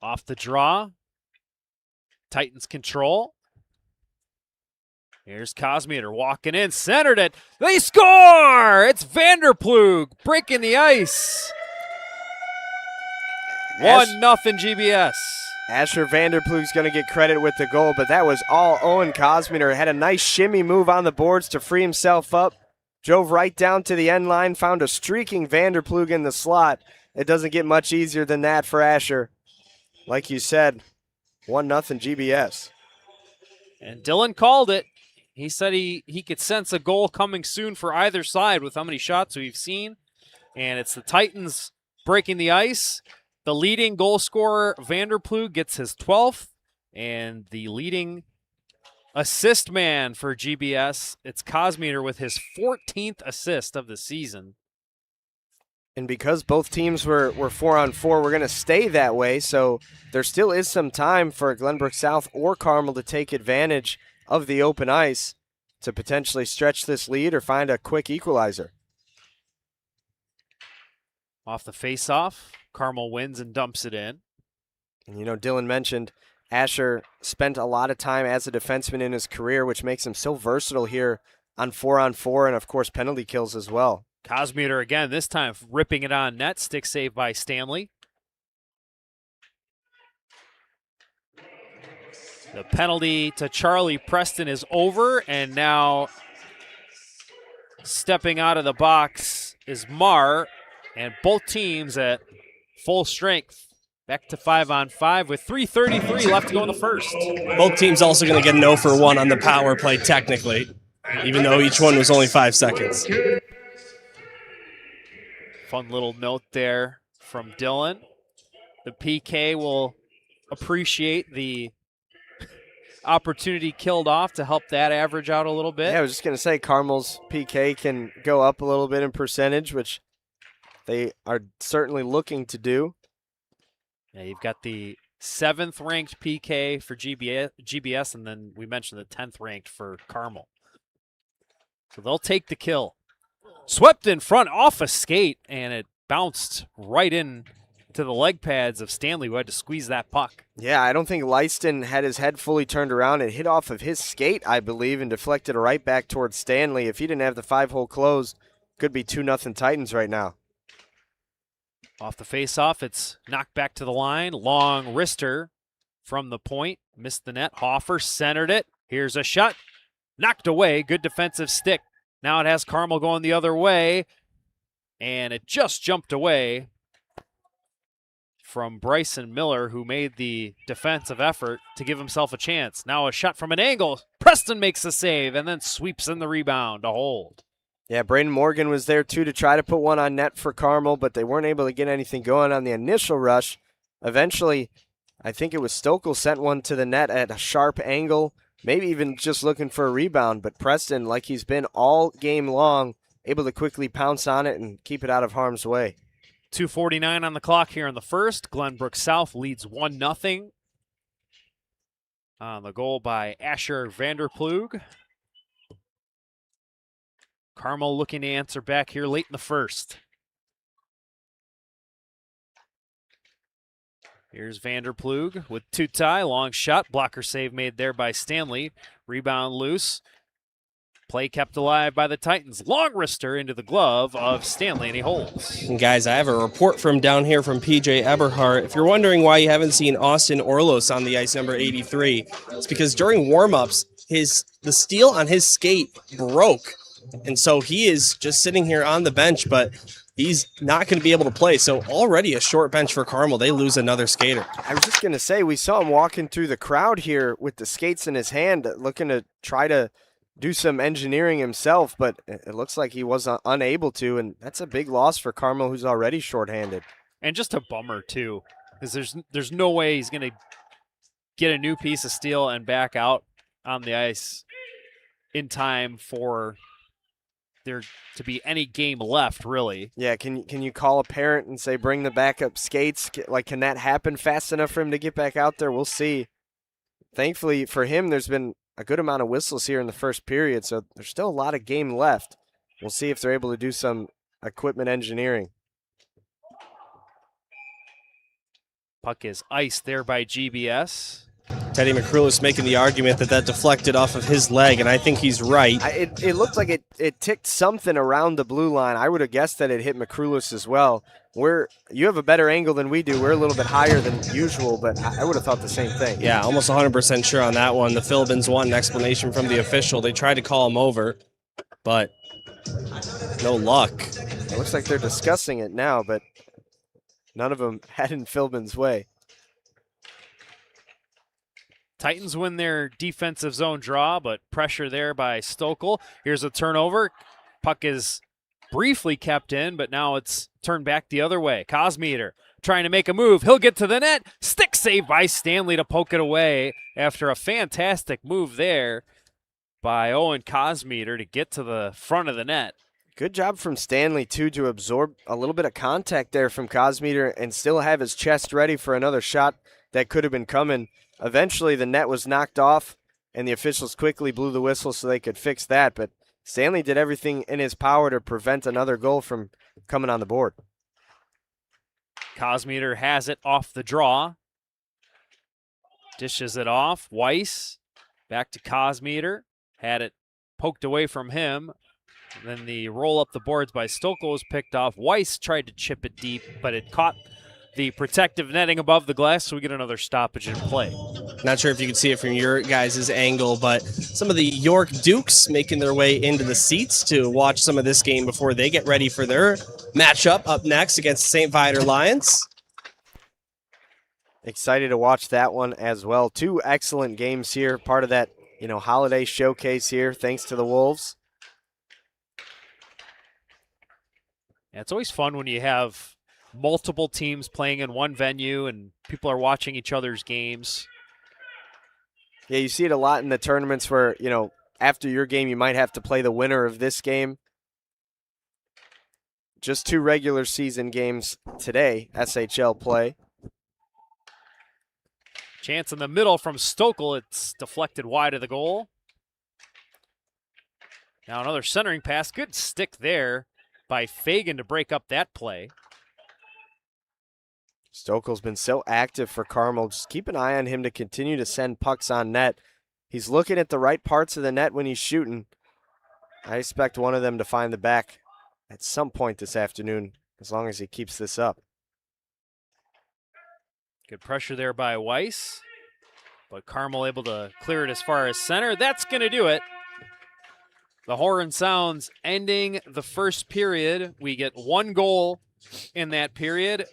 Off the draw. Titans control. Here's Kosmeter walking in, centered it. They score! It's Vanderplug breaking the ice. 1-0 GBS. Asher Vanderplug's going to get credit with the goal, but that was all Owen Kosmeter. Had a nice shimmy move on the boards to free himself up. Drove right down to the end line, found a streaking Vanderplug in the slot. It doesn't get much easier than that for Asher. Like you said, 1-0 GBS. And Dylan called it. He said he could sense a goal coming soon for either side with how many shots we've seen. And it's the Titans breaking the ice. The leading goal scorer, Vanderplug, gets his 12th. And the leading assist man for GBS, it's Kosmeter with his 14th assist of the season. And because both teams were 4-on-4, we're going to stay that way. So there still is some time for Glenbrook South or Carmel to take advantage of the open ice to potentially stretch this lead or find a quick equalizer. Off the face-off, Carmel wins and dumps it in. And you know, Dylan mentioned Asher spent a lot of time as a defenseman in his career, which makes him so versatile here on 4-on-4 and, of course, penalty kills as well. Kosmeter again, this time ripping it on net. Stick save by Stanley. The penalty to Charlie Preston is over, and now stepping out of the box is Marr, and both teams at full strength. Back to 5-on-5 with 3:33 left to go in the first. Both teams also going to get an 0 for 1 on the power play technically, even though each one was only 5 seconds. Fun little note there from Dylan. The PK will appreciate the opportunity killed off to help that average out a little bit. Yeah, I was just going to say Carmel's PK can go up a little bit in percentage, which they are certainly looking to do. Yeah, you've got the 7th ranked PK for GBS, and then we mentioned the 10th ranked for Carmel. So they'll take the kill. Swept in front off a skate, and it bounced right in to the leg pads of Stanley, who had to squeeze that puck. Yeah, I don't think Leiston had his head fully turned around. It hit off of his skate, I believe, and deflected right back towards Stanley. If he didn't have the 5-hole closed, could be 2-0 Titans right now. Off the face-off, it's knocked back to the line. Long wrister from the point. Missed the net. Hoffer centered it. Here's a shot. Knocked away. Good defensive stick. Now it has Carmel going the other way. And it just jumped away from Bryson Miller, who made the defensive effort to give himself a chance. Now a shot from an angle. Preston makes the save and then sweeps in the rebound to hold. Yeah, Braden Morgan was there too to try to put one on net for Carmel, but they weren't able to get anything going on the initial rush. Eventually, I think it was Stokel sent one to the net at a sharp angle, maybe even just looking for a rebound, but Preston, like he's been all game long, able to quickly pounce on it and keep it out of harm's way. 2:49 on the clock here in the first. Glenbrook South leads 1-0 on the goal by Asher Vanderplug. Carmel looking to answer back here late in the first. Here's Vanderplug with Tutai. Long shot. Blocker save made there by Stanley. Rebound loose. Play kept alive by the Titans. Long wrister into the glove of Stanley, and he holds. And guys, I have a report from down here from PJ Eberhardt. If you're wondering why you haven't seen Austin Orlos on the ice, number 83, it's because during warm-ups, the steel on his skate broke. And so he is just sitting here on the bench, but he's not going to be able to play. So already a short bench for Carmel. They lose another skater. I was just going to say, we saw him walking through the crowd here with the skates in his hand, looking to try to do some engineering himself, but it looks like he was unable to, and that's a big loss for Carmel, who's already shorthanded. And just a bummer, too, because there's no way he's going to get a new piece of steel and back out on the ice in time for there to be any game left, really. Yeah, can you call a parent and say, bring the backup skates? Like, can that happen fast enough for him to get back out there? We'll see. Thankfully for him, there's been a good amount of whistles here in the first period, so there's still a lot of game left. We'll see if they're able to do some equipment engineering. Puck is iced there by GBS. Teddy McCrulis making the argument that deflected off of his leg, and I think he's right. It looked like it ticked something around the blue line. I would have guessed that it hit McCrulis as well. You have a better angle than we do. We're a little bit higher than usual, but I would have thought the same thing. Yeah, almost 100% sure on that one. The Philbins want an explanation from the official. They tried to call him over, but no luck. It looks like they're discussing it now, but none of them had in Philbin's way. Titans win their defensive zone draw, but pressure there by Stokel. Here's a turnover. Puck is briefly kept in, but now it's turned back the other way. Cosmeter trying to make a move. He'll get to the net. Stick save by Stanley to poke it away after a fantastic move there by Owen Cosmeter to get to the front of the net. Good job from Stanley, too, to absorb a little bit of contact there from Cosmeter and still have his chest ready for another shot that could have been coming. Eventually, the net was knocked off, and the officials quickly blew the whistle so they could fix that. But Stanley did everything in his power to prevent another goal from coming on the board. Cosmeter has it off the draw. Dishes it off. Weiss back to Cosmeter. Had it poked away from him. Then the roll up the boards by Stokel was picked off. Weiss tried to chip it deep, but it caught the protective netting above the glass, so we get another stoppage in play. Not sure if you can see it from your guys' angle, but some of the York Dukes making their way into the seats to watch some of this game before they get ready for their matchup up next against the St. Viator Lions. Excited to watch that one as well. Two excellent games here, part of that holiday showcase here, thanks to the Wolves. Yeah, it's always fun when you have multiple teams playing in one venue and people are watching each other's games. Yeah, you see it a lot in the tournaments where, after your game, you might have to play the winner of this game. Just two regular season games today, SHL play. Chance in the middle from Stokel. It's deflected wide of the goal. Now another centering pass. Good stick there by Fagan to break up that play. Stokel's been so active for Carmel. Just keep an eye on him to continue to send pucks on net. He's looking at the right parts of the net when he's shooting. I expect one of them to find the back at some point this afternoon, as long as he keeps this up. Good pressure there by Weiss. but Carmel able to clear it as far as center. That's going to do it. The horn sounds ending the first period. We get 1 goal in that period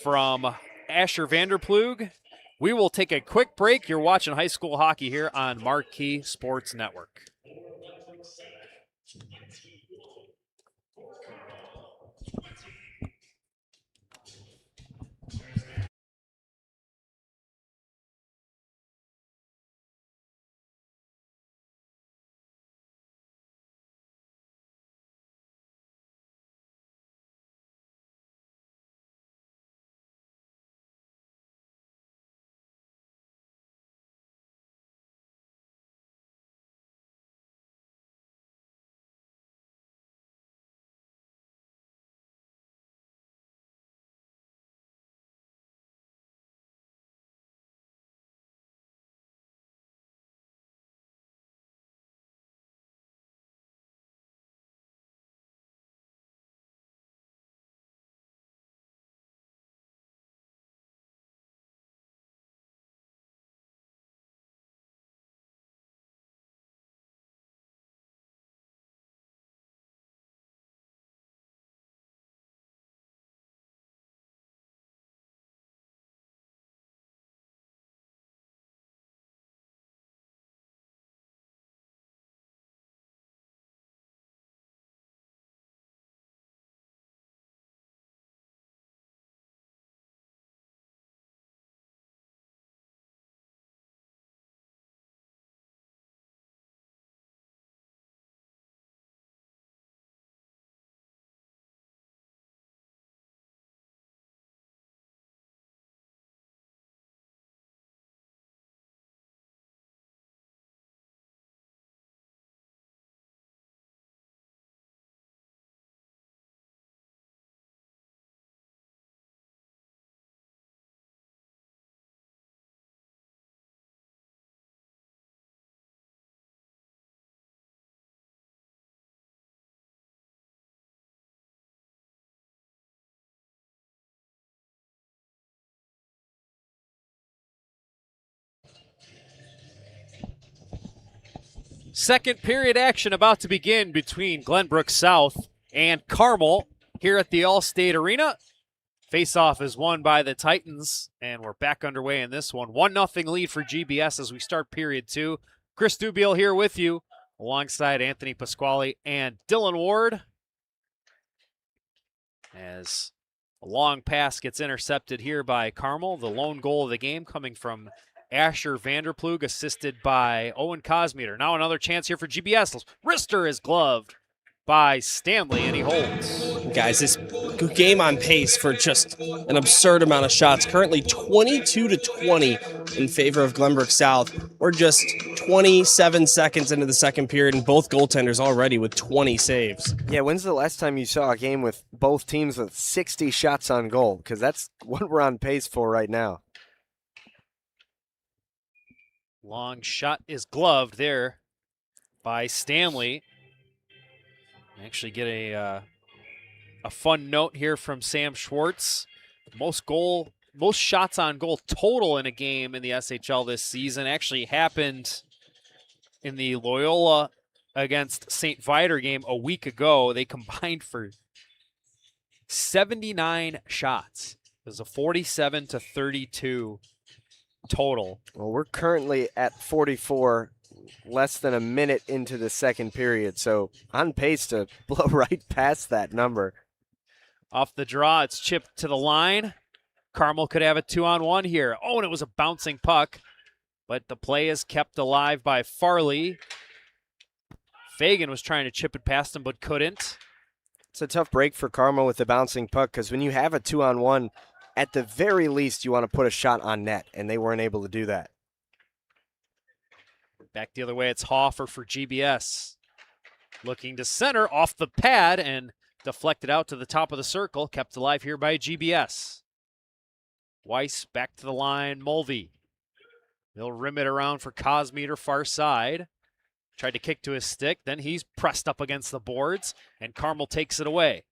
from Asher Vanderplug. We will take a quick break. You're watching high school hockey here on Marquee Sports Network. Second period action about to begin between Glenbrook South and Carmel here at the Allstate Arena. Face-off is won by the Titans, and we're back underway in this one. 1-0 lead for GBS as we start period 2. Chris Dubiel here with you, alongside Anthony Pasquale and Dylan Ward. As a long pass gets intercepted here by Carmel. The lone goal of the game coming from Asher Vanderplug, assisted by Owen Cosmeter. Now another chance here for GBS. Wrister is gloved by Stanley, and he holds. Guys, this game on pace for just an absurd amount of shots. Currently 22-20 in favor of Glenbrook South. We're just 27 seconds into the second period, and both goaltenders already with 20 saves. Yeah, when's the last time you saw a game with both teams with 60 shots on goal? Because that's what we're on pace for right now. Long shot is gloved there by Stanley. Actually get a fun note here from Sam Schwartz. Most shots on goal total in a game in the SHL this season actually happened in the Loyola against St. Viator game a week ago. They combined for 79 shots. It was a 47-32 total. Well, we're currently at 44, less than a minute into the second period, so on pace to blow right past that number. Off the draw, it's chipped to the line. Carmel could have a 2-on-1 here. Oh, and it was a bouncing puck, but the play is kept alive by Farley. Fagan was trying to chip it past him, but couldn't. It's a tough break for Carmel with the bouncing puck, because when you have a 2-on-1, at the very least, you want to put a shot on net, and they weren't able to do that. Back the other way, it's Hoffer for GBS. Looking to center off the pad and deflected out to the top of the circle. Kept alive here by GBS. Weiss back to the line, Mulvey. They'll rim it around for Cosmeter, far side. Tried to kick to his stick, then he's pressed up against the boards, and Carmel takes it away.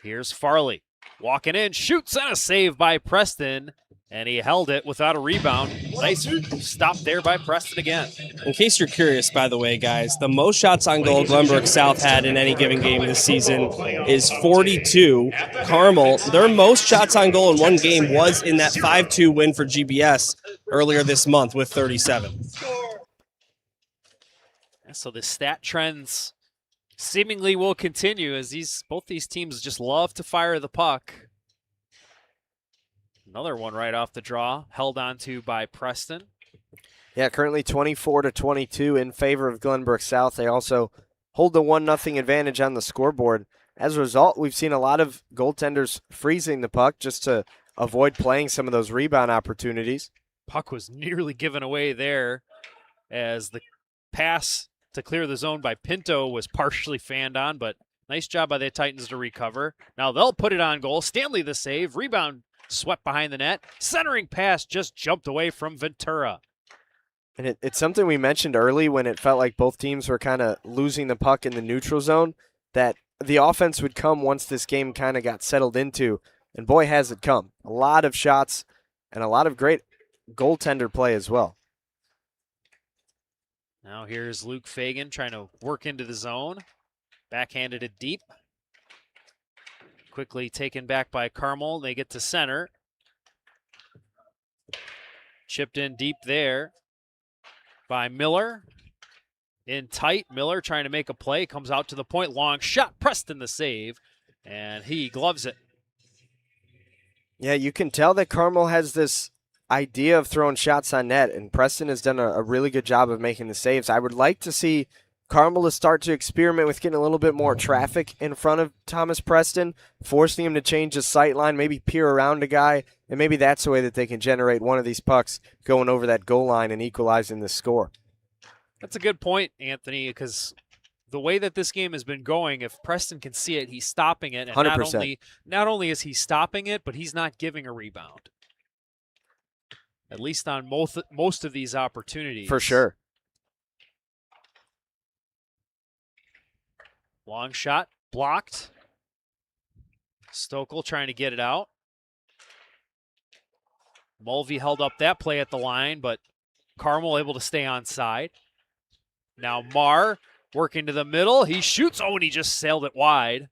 Here's Farley. Walking in, shoots, and a save by Preston. And he held it without a rebound. Nice stop there by Preston again. In case you're curious, by the way, guys, the most shots on goal Glenbrook South had in any given game this season is 42. Carmel, their most shots on goal in one game was in that 5-2 win for GBS earlier this month with 37. So the stat trends seemingly will continue as both these teams just love to fire the puck. Another one right off the draw, held onto by Preston. Yeah, currently 24-22 in favor of Glenbrook South. They also hold the 1-0 advantage on the scoreboard. As a result, we've seen a lot of goaltenders freezing the puck just to avoid playing some of those rebound opportunities. Puck was nearly given away there as the pass to clear the zone by Pinto was partially fanned on, but nice job by the Titans to recover. Now they'll put it on goal. Stanley the save. Rebound swept behind the net. Centering pass just jumped away from Ventura. And it's something we mentioned early when it felt like both teams were kind of losing the puck in the neutral zone, that the offense would come once this game kind of got settled into. And boy, has it come. A lot of shots and a lot of great goaltender play as well. Now here's Luke Fagan trying to work into the zone. Backhanded it deep. Quickly taken back by Carmel. They get to center. Chipped in deep there by Miller. In tight, Miller trying to make a play. Comes out to the point. Long shot. Preston the save. And he gloves it. Yeah, you can tell that Carmel has this idea of throwing shots on net, and Preston has done a really good job of making the saves. I would like to see Carmel to start to experiment with getting a little bit more traffic in front of Thomas Preston, forcing him to change his sight line, maybe peer around a guy, and maybe that's the way that they can generate one of these pucks going over that goal line and equalizing the score. That's a good point, Anthony, because the way that this game has been going, if Preston can see it, he's stopping it. And 100%. Not only is he stopping it, but he's not giving a rebound. At least on most of these opportunities. For sure. Long shot, blocked. Stokel trying to get it out. Mulvey held up that play at the line, but Carmel able to stay on side. Now Marr working to the middle. He shoots. Oh, and he just sailed it wide.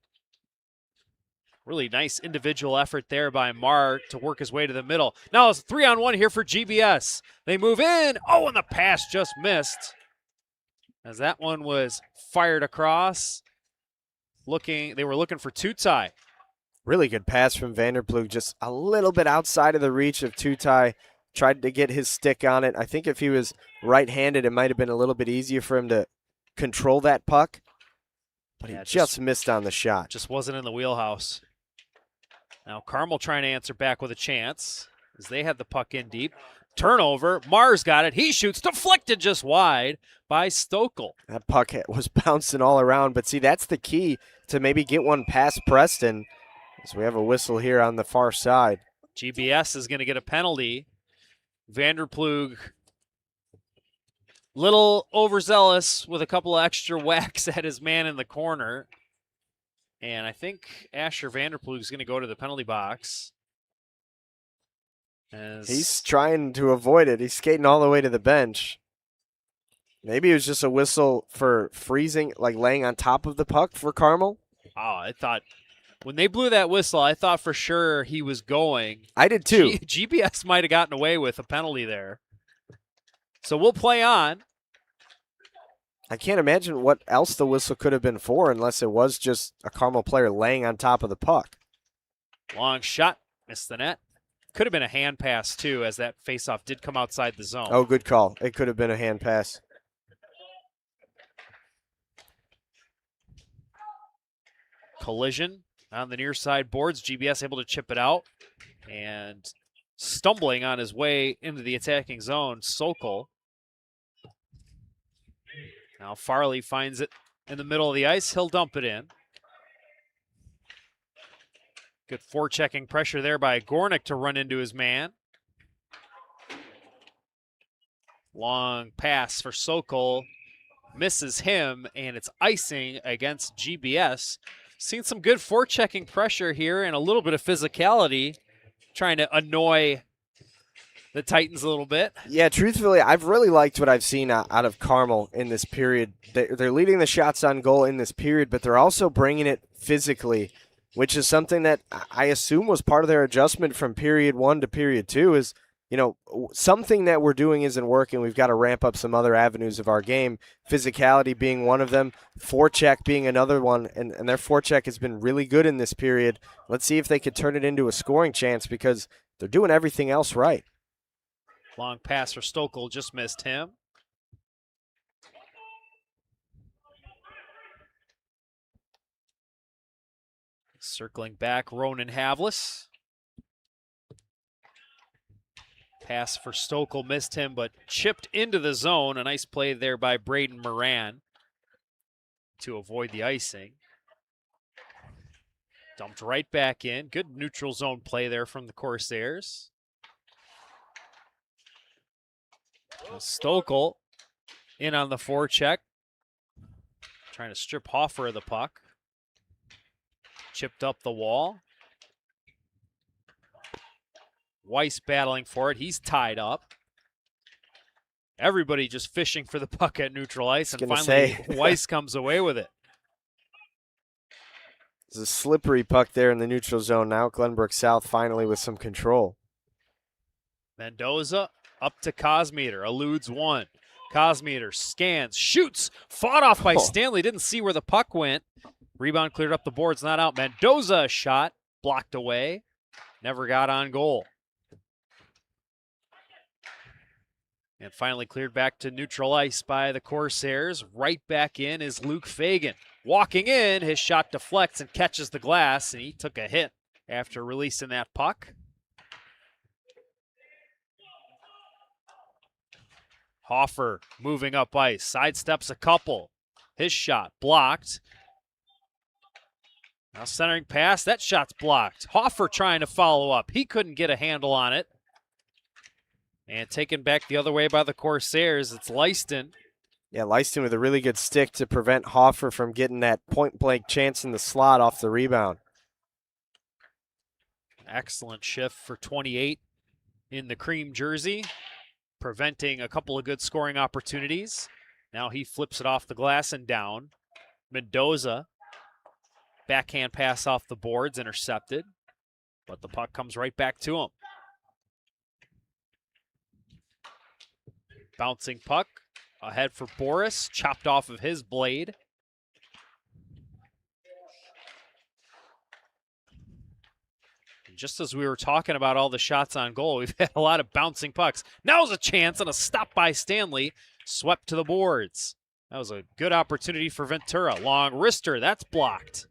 Really nice individual effort there by Marr to work his way to the middle. Now it's 3-on-1 here for GBS. They move in. Oh, and the pass just missed. As that one was fired across. They were looking for Tutai. Really good pass from Vanderplug, just a little bit outside of the reach of Tutai. Tried to get his stick on it. I think if he was right-handed, it might have been a little bit easier for him to control that puck. But he just missed on the shot. Just wasn't in the wheelhouse. Now Carmel trying to answer back with a chance as they had the puck in deep. Turnover. Mars got it. He shoots. Deflected just wide by Stokel. That puck was bouncing all around. But see, that's the key to maybe get one past Preston. So we have a whistle here on the far side. GBS is going to get a penalty. Vanderplug, little overzealous with a couple of extra whacks at his man in the corner. And I think Asher Vanderplug is going to go to the penalty box. He's trying to avoid it. He's skating all the way to the bench. Maybe it was just a whistle for freezing, like laying on top of the puck for Carmel. Oh, I thought when they blew that whistle, I thought for sure he was going. I did too. GBS might have gotten away with a penalty there. So we'll play on. I can't imagine what else the whistle could have been for unless it was just a Carmel player laying on top of the puck. Long shot, missed the net. Could have been a hand pass too, as that faceoff did come outside the zone. Oh, good call. It could have been a hand pass. Collision on the near side boards. GBS able to chip it out. And stumbling on his way into the attacking zone, Sokol. Now Farley finds it in the middle of the ice. He'll dump it in. Good forechecking pressure there by Gornick to run into his man. Long pass for Sokol. Misses him, and it's icing against GBS. Seen some good forechecking pressure here and a little bit of physicality, trying to annoy the Titans a little bit. Yeah, truthfully, I've really liked what I've seen out of Carmel in this period. They're leading the shots on goal in this period, but they're also bringing it physically, which is something that I assume was part of their adjustment from period 1 to period 2 is, something that we're doing isn't working. We've got to ramp up some other avenues of our game, physicality being one of them, forecheck being another one, and their forecheck has been really good in this period. Let's see if they could turn it into a scoring chance because they're doing everything else right. Long pass for Stokel, just missed him. Circling back, Ronan Havlis. Pass for Stokel, missed him, but chipped into the zone. A nice play there by Braden Moran to avoid the icing. Dumped right back in. Good neutral zone play there from the Corsairs. Stokel in on the forecheck. Trying to strip Hoffer of the puck. Chipped up the wall. Weiss battling for it. He's tied up. Everybody just fishing for the puck at neutral ice, and finally Weiss comes away with it. There's a slippery puck there in the neutral zone. Now Glenbrook South finally with some control. Mendoza up to Cosmeter, eludes one. Cosmeter scans, shoots, fought off by Stanley. Didn't see where the puck went. Rebound cleared up the boards, not out. Mendoza shot, blocked away. Never got on goal. And finally cleared back to neutral ice by the Corsairs. Right back in is Luke Fagan. Walking in, his shot deflects and catches the glass, and he took a hit after releasing that puck. Hoffer moving up ice, sidesteps a couple. His shot blocked. Now centering pass, that shot's blocked. Hoffer trying to follow up. He couldn't get a handle on it. And taken back the other way by the Corsairs, it's Leiston. Yeah, Leiston with a really good stick to prevent Hoffer from getting that point-blank chance in the slot off the rebound. Excellent shift for 28 in the cream jersey, preventing a couple of good scoring opportunities. Now he flips it off the glass and down. Mendoza, backhand pass off the boards, intercepted, but the puck comes right back to him. Bouncing puck ahead for Boris, chopped off of his blade. And just as we were talking about all the shots on goal, we've had a lot of bouncing pucks. Now's a chance and a stop by Stanley, swept to the boards. That was a good opportunity for Ventura. Long wrister, that's blocked.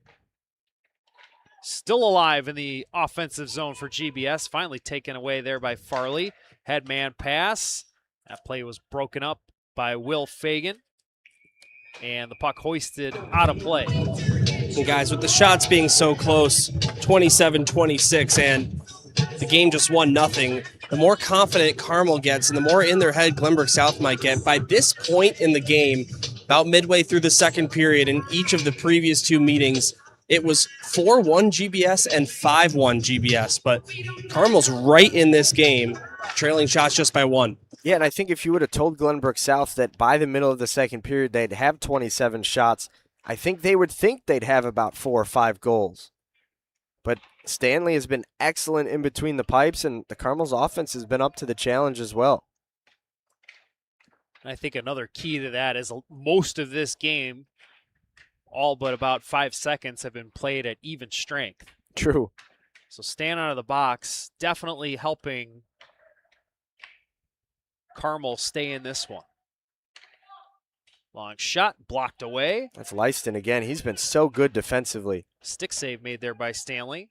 Still alive in the offensive zone for GBS, finally taken away there by Farley. Headman pass. That play was broken up by Will Fagan, and the puck hoisted out of play. And guys, with the shots being so close, 27-26, and the game just 1-0, the more confident Carmel gets and the more in their head Glenbrook South might get. By this point in the game, about midway through the second period, in each of the previous two meetings, it was 4-1 GBS and 5-1 GBS, but Carmel's right in this game, trailing shots just by 1. Yeah, and I think if you would have told Glenbrook South that by the middle of the second period they'd have 27 shots, I think they would think they'd have about 4 or 5 goals. But Stanley has been excellent in between the pipes, and the Carmel's offense has been up to the challenge as well. I think another key to that is most of this game, all but about 5 seconds, have been played at even strength. True. So staying out of the box, definitely helping Carmel stay in this one. Long shot, blocked away. That's Leiston again. He's been so good defensively. Stick save made there by Stanley.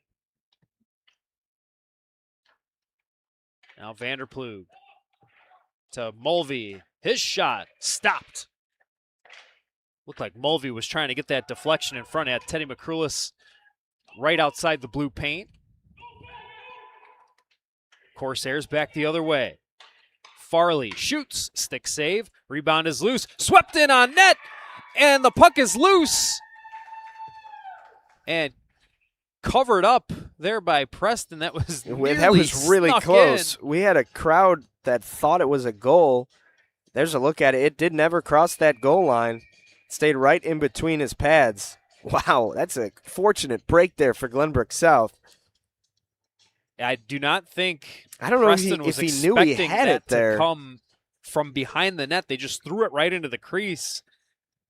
Now Vanderplug to Mulvey. His shot stopped. Looked like Mulvey was trying to get that deflection in front. Had Teddy McCrulis right outside the blue paint. Corsairs back the other way. Farley shoots, stick save, rebound is loose, swept in on net, and the puck is loose. and covered up there by Preston. That was really close. We had a crowd that thought it was a goal. There's a look at it. It did never cross that goal line. Stayed right in between his pads. Wow, that's a fortunate break there for Glenbrook South. I do not think I don't know Preston if he was knew he expecting had that it there. to come from behind the net. They just threw it right into the crease,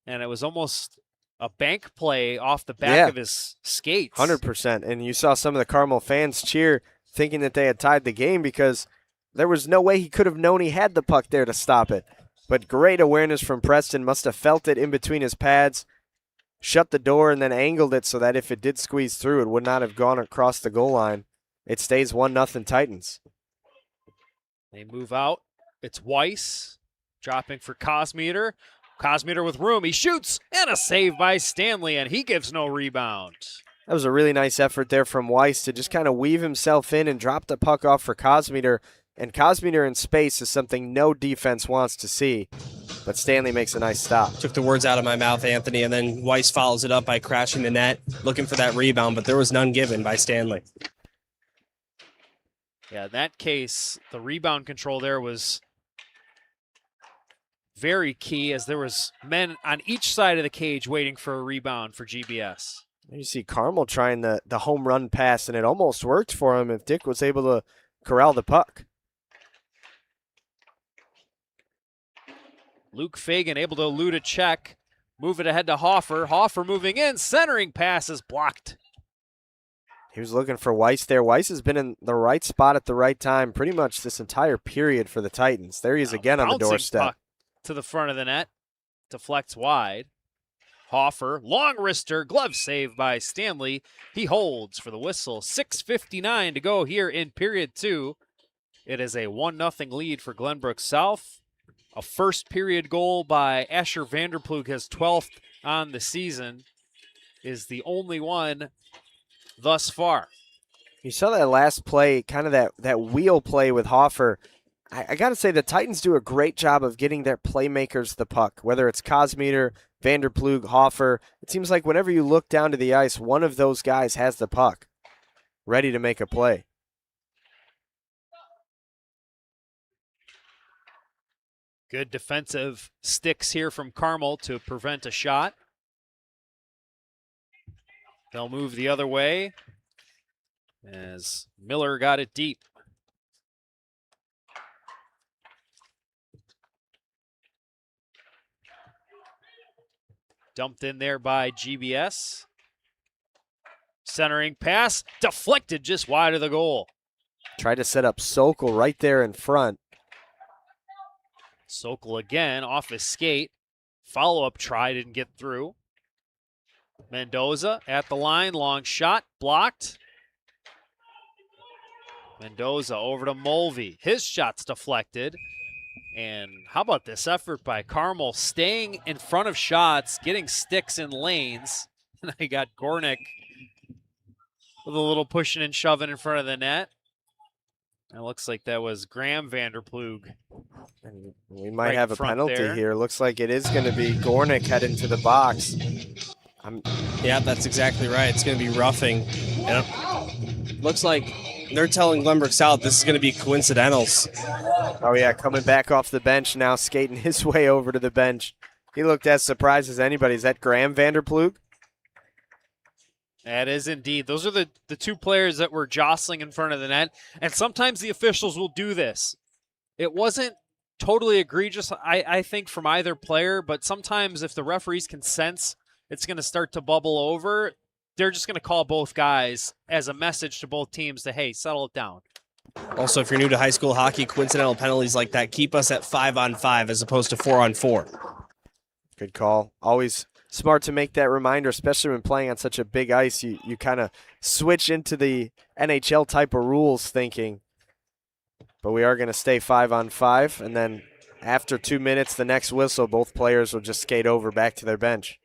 and it was almost a bank play off the back of his skates. 100%. And you saw some of the Carmel fans cheer, thinking that they had tied the game because there was no way he could have known he had the puck there to stop it. But great awareness from Preston. Must have felt it in between his pads, shut the door, and then angled it so that if it did squeeze through, it would not have gone across the goal line. It stays 1-0 Titans. They move out. It's Weiss dropping for Cosmeter. Cosmeter with room. He shoots, and a save by Stanley, and he gives no rebound. That was a really nice effort there from Weiss to just kind of weave himself in and drop the puck off for Cosmeter. And Cosmeter in space is something no defense wants to see. But Stanley makes a nice stop. Took the words out of my mouth, Anthony, and then Weiss follows it up by crashing the net, looking for that rebound, but there was none given by Stanley. Yeah, in that case, the rebound control there was very key, as there was men on each side of the cage waiting for a rebound for GBS. You see Carmel trying the home run pass, and it almost worked for him if Dick was able to corral the puck. Luke Fagan able to elude a check, move it ahead to Hoffer. Hoffer moving in, centering pass is blocked. He was looking for Weiss there. Weiss has been in the right spot at the right time pretty much this entire period for the Titans. There he is again on the doorstep. Puck to the front of the net, deflects wide. Hoffer, long wrister, glove save by Stanley. He holds for the whistle. 6:59 to go here in period 2. It is a 1-0 lead for Glenbrook South. A first period goal by Asher Vanderplug, his 12th on the season, is the only one thus far. You saw that last play, kind of that wheel play with Hoffer. I got to say the Titans do a great job of getting their playmakers the puck, whether it's Cosmeter, Vanderplug, Hoffer. It seems like whenever you look down to the ice, one of those guys has the puck, ready to make a play. Good defensive sticks here from Carmel to prevent a shot. They'll move the other way as Miller got it deep. Dumped in there by GBS. Centering pass, deflected just wide of the goal. Tried to set up Sokol right there in front. Sokol again off his skate. Follow-up try didn't get through. Mendoza at the line, long shot, blocked. Mendoza over to Mulvey. His shot's deflected. And how about this effort by Carmel, staying in front of shots, getting sticks in lanes. And I got Gornick with a little pushing and shoving in front of the net. It looks like that was Graham Vanderplug. And we might have a penalty here. Looks like it is going to be Gornick heading to the box. Yeah, that's exactly right. It's going to be roughing. And looks like they're telling Glenbrook South this is going to be coincidentals. Oh, yeah, coming back off the bench now, skating his way over to the bench. He looked as surprised as anybody. Is that Graham Vanderplug? That is indeed. Those are the two players that were jostling in front of the net. And sometimes the officials will do this. It wasn't totally egregious, I think, from either player, but sometimes if the referees can sense it's going to start to bubble over, they're just going to call both guys as a message to both teams to, hey, settle it down. Also, if you're new to high school hockey, coincidental penalties like that keep us at 5-on-5 as opposed to 4-on-4. Good call. Always smart to make that reminder, especially when playing on such a big ice. You kind of switch into the NHL type of rules thinking. But we are going to stay 5-on-5, and then after 2 minutes, the next whistle, both players will just skate over back to their bench.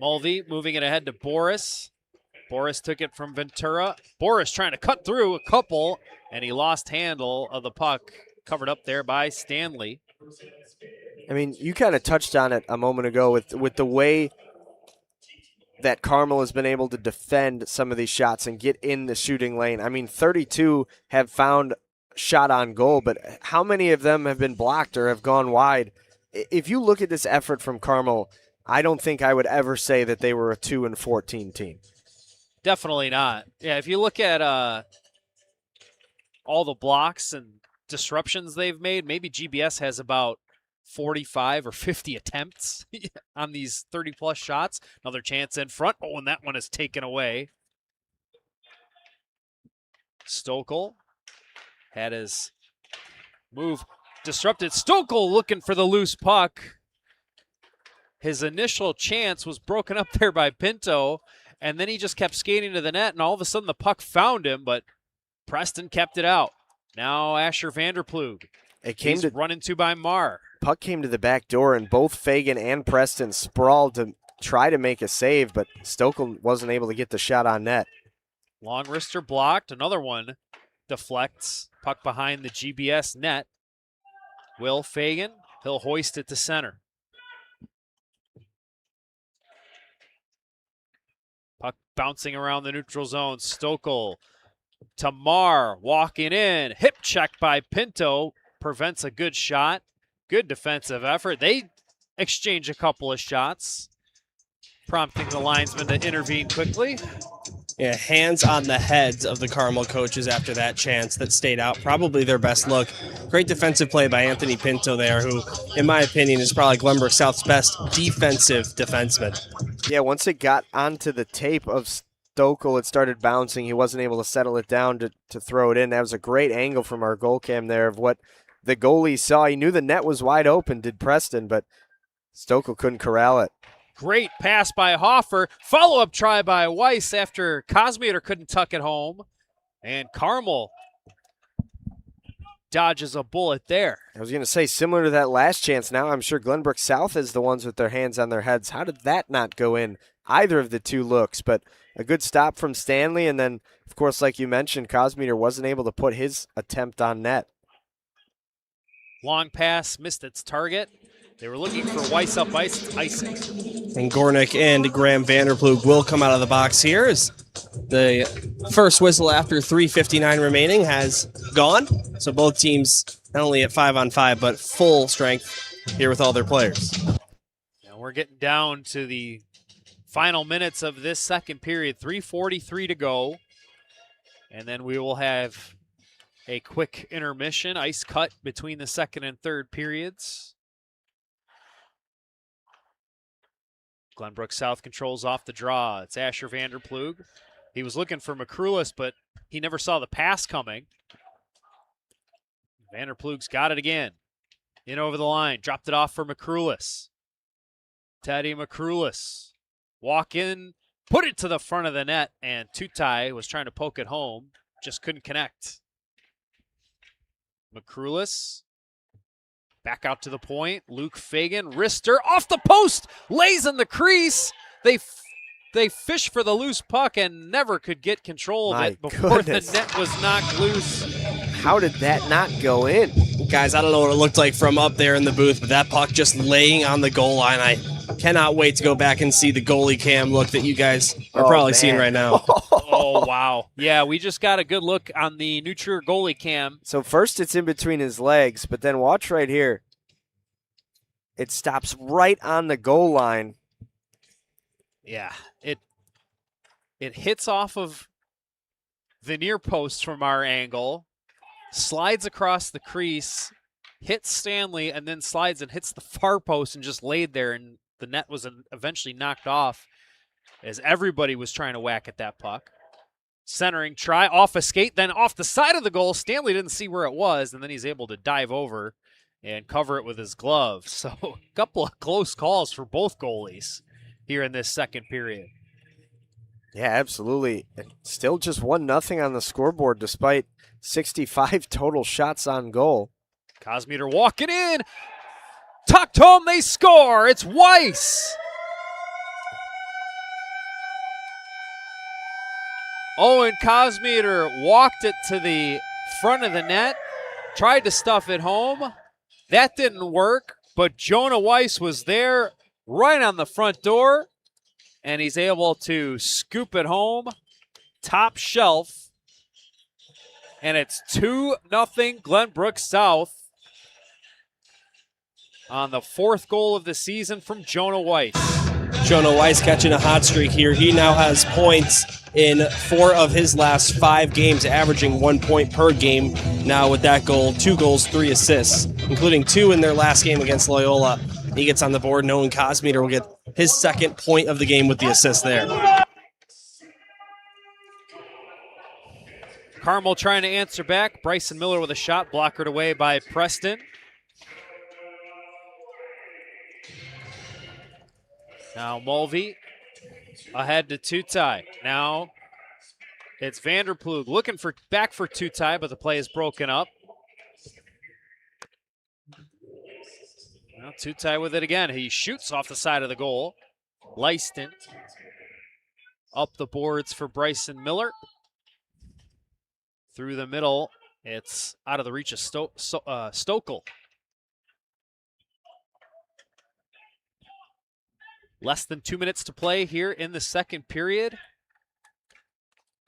Mulvey moving it ahead to Boris. Boris took it from Ventura. Boris trying to cut through a couple, and he lost handle of the puck, covered up there by Stanley. I mean, you kind of touched on it a moment ago with the way that Carmel has been able to defend some of these shots and get in the shooting lane. I mean, 32 have found shot on goal, but how many of them have been blocked or have gone wide? If you look at this effort from Carmel, I don't think I would ever say that they were a 2-14 team. Definitely not. Yeah, if you look at all the blocks and disruptions they've made, maybe GBS has about 45 or 50 attempts on these 30-plus shots. Another chance in front. Oh, and that one is taken away. Stokel had his move disrupted. Stokel looking for the loose puck. His initial chance was broken up there by Pinto, and then he just kept skating to the net, and all of a sudden the puck found him, but Preston kept it out. Now Asher Vanderplug. He's run into by Marr. Puck came to the back door, and both Fagan and Preston sprawled to try to make a save, but Stokel wasn't able to get the shot on net. Long wrister blocked. Another one deflects. Puck behind the GBS net. Will Fagan, he'll hoist it to center. Puck bouncing around the neutral zone. Stokel to Marr, walking in. Hip check by Pinto. Prevents a good shot. Good defensive effort. They exchange a couple of shots, prompting the linesman to intervene quickly. Yeah, hands on the heads of the Carmel coaches after that chance that stayed out. Probably their best look. Great defensive play by Anthony Pinto there, who, in my opinion, is probably Glenbrook South's best defensive defenseman. Yeah, once it got onto the tape of Stokel, it started bouncing. He wasn't able to settle it down to throw it in. That was a great angle from our goal cam there of what the goalie saw. He knew the net was wide open, did Preston, but Stokel couldn't corral it. Great pass by Hoffer. Follow-up try by Weiss after Cosmeter couldn't tuck it home. And Carmel dodges a bullet there. I was going to say, similar to that last chance, now I'm sure Glenbrook South is the ones with their hands on their heads. How did that not go in either of the two looks? But a good stop from Stanley, and then, of course, like you mentioned, Cosmeter wasn't able to put his attempt on net. Long pass, missed its target. They were looking for Weiss up ice. It's icing. And Gornick and Graham Vanderplug will come out of the box here as the first whistle after 3:59 remaining has gone. So both teams not only at 5-on-5, but full strength here with all their players. Now we're getting down to the final minutes of this second period. 3:43 to go. And then we will have a quick intermission, ice cut between the second and third periods. Glenbrook South controls off the draw. It's Asher Vanderplug. He was looking for Makrulis, but he never saw the pass coming. Vanderplug's got it again. In over the line, dropped it off for Makrulis. Teddy Makrulis. Walk in, put it to the front of the net, and Tutai was trying to poke it home, just couldn't connect. Makrulis, back out to the point. Luke Fagan, wrister, off the post, lays in the crease. They fish for the loose puck and never could get control of it before the net was knocked loose. How did that not go in? Guys, I don't know what it looked like from up there in the booth, but that puck just laying on the goal line. I cannot wait to go back and see the goalie cam look that you guys are probably seeing right now. Oh, wow. Yeah, we just got a good look on the neutral goalie cam. So first it's in between his legs, but then watch right here. It stops right on the goal line. Yeah, it hits off of the near post from our angle, slides across the crease, hits Stanley, and then slides and hits the far post and just laid there, and the net was eventually knocked off as everybody was trying to whack at that puck. Centering try, off a skate, then off the side of the goal. Stanley didn't see where it was, and then he's able to dive over and cover it with his glove. So a couple of close calls for both goalies here in this second period. Yeah, absolutely. Still just 1-0 on the scoreboard despite 65 total shots on goal. Cosmeter walking in. Tucked home, they score. It's Weiss. Owen Cosmeter walked it to the front of the net, tried to stuff it home. That didn't work, but Jonah Weiss was there right on the front door and he's able to scoop it home, top shelf, and it's 2-0 Glenbrook South on the 4th goal of the season from Jonah Weiss. Jonah Weiss catching a hot streak here. He now has points in 4 of his last 5 games, averaging 1 point per game. Now with that goal, 2 goals, 3 assists, including 2 in their last game against Loyola. He gets on the board. Nolan Cosmeter will get his 2nd point of the game with the assist there. Carmel trying to answer back. Bryson Miller with a shot, blockered away by Preston. Now Mulvey ahead to Tutai. Now it's Vanderplug looking for back for Tutai, but the play is broken up. Now Tutai with it again. He shoots off the side of the goal. Lyston up the boards for Bryson Miller. Through the middle, it's out of the reach of Stokel. Less than 2 minutes to play here in the 2nd period.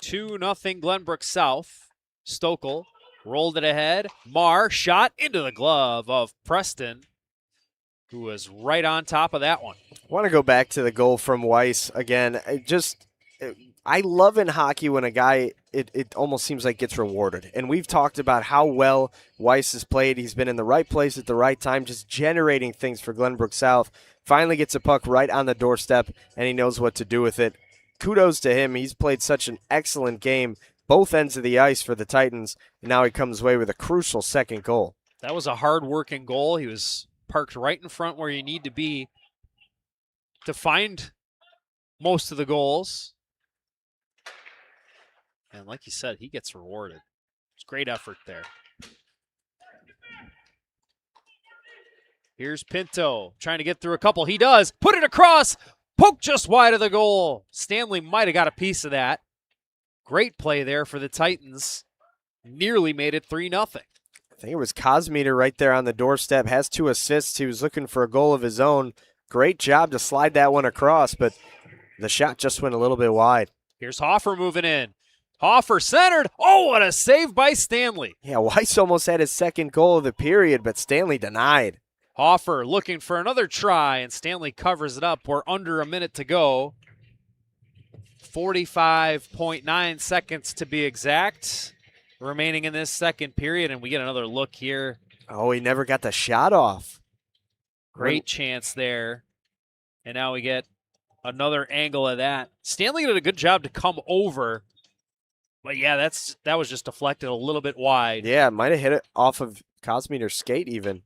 2-0 Glenbrook South. Stokel rolled it ahead. Marr shot into the glove of Preston, who was right on top of that one. I want to go back to the goal from Weiss again. I love in hockey when a guy, it almost seems like gets rewarded. And we've talked about how well Weiss has played. He's been in the right place at the right time, just generating things for Glenbrook South. Finally gets a puck right on the doorstep, and he knows what to do with it. Kudos to him. He's played such an excellent game, both ends of the ice for the Titans, and now he comes away with a crucial 2nd goal. That was a hard-working goal. He was parked right in front where you need to be to find most of the goals. And like you said, he gets rewarded. It's great effort there. Here's Pinto trying to get through a couple. He does. Put it across. Poke just wide of the goal. Stanley might have got a piece of that. Great play there for the Titans. Nearly made it 3-0. I think it was Cosmeter right there on the doorstep. Has 2 assists. He was looking for a goal of his own. Great job to slide that one across, but the shot just went a little bit wide. Here's Hoffer moving in. Hoffer centered. Oh, what a save by Stanley. Yeah, Weiss almost had his 2nd goal of the period, but Stanley denied. Hoffer looking for another try, and Stanley covers it up. We're under a minute to go. 45.9 seconds to be exact remaining in this 2nd period, and we get another look here. Oh, he never got the shot off. Great chance there. And now we get another angle of that. Stanley did a good job to come over. But yeah, that was just deflected a little bit wide. Yeah, might have hit it off of Cosmeter's skate even.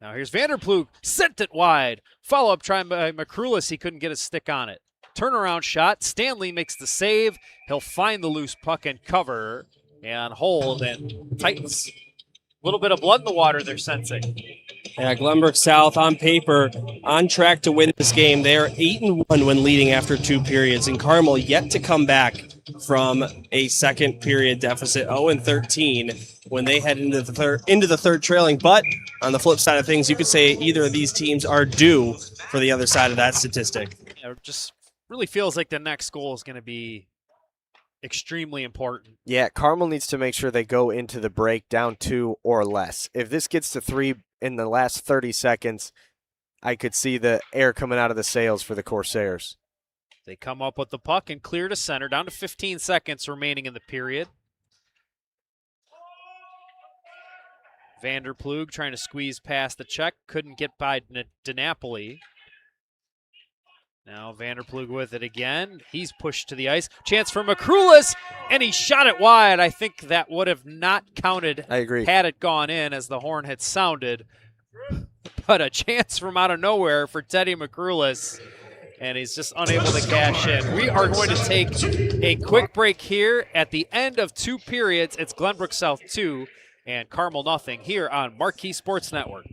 Now here's Vanderplug, sent it wide. Follow-up try by McCrulis, he couldn't get a stick on it. Turnaround shot, Stanley makes the save. He'll find the loose puck and cover and hold, and Titans, a little bit of blood in the water they're sensing. Yeah, Glenbrook South on paper, on track to win this game. They're 8-1 when leading after 2 periods, and Carmel yet to come back from a 2nd period deficit, 0-13, when they head into the third trailing. But on the flip side of things, you could say either of these teams are due for the other side of that statistic. It just really feels like the next goal is going to be extremely important. Yeah, Carmel needs to make sure they go into the break down 2 or less. If this gets to 3 in the last 30 seconds, I could see the air coming out of the sails for the Corsairs. They come up with the puck and clear to center, down to 15 seconds remaining in the period. Vanderplug trying to squeeze past the check, couldn't get by DiNapoli. Now Vanderplug with it again. He's pushed to the ice. Chance for McCrulis, and he shot it wide. I think that would have not counted. I agree. Had it gone in as the horn had sounded. But a chance from out of nowhere for Teddy McCrulis, and he's just unable to cash in. We are going to take a quick break here at the end of 2 periods. It's Glenbrook South 2 and Carmel nothing here on Marquee Sports Network.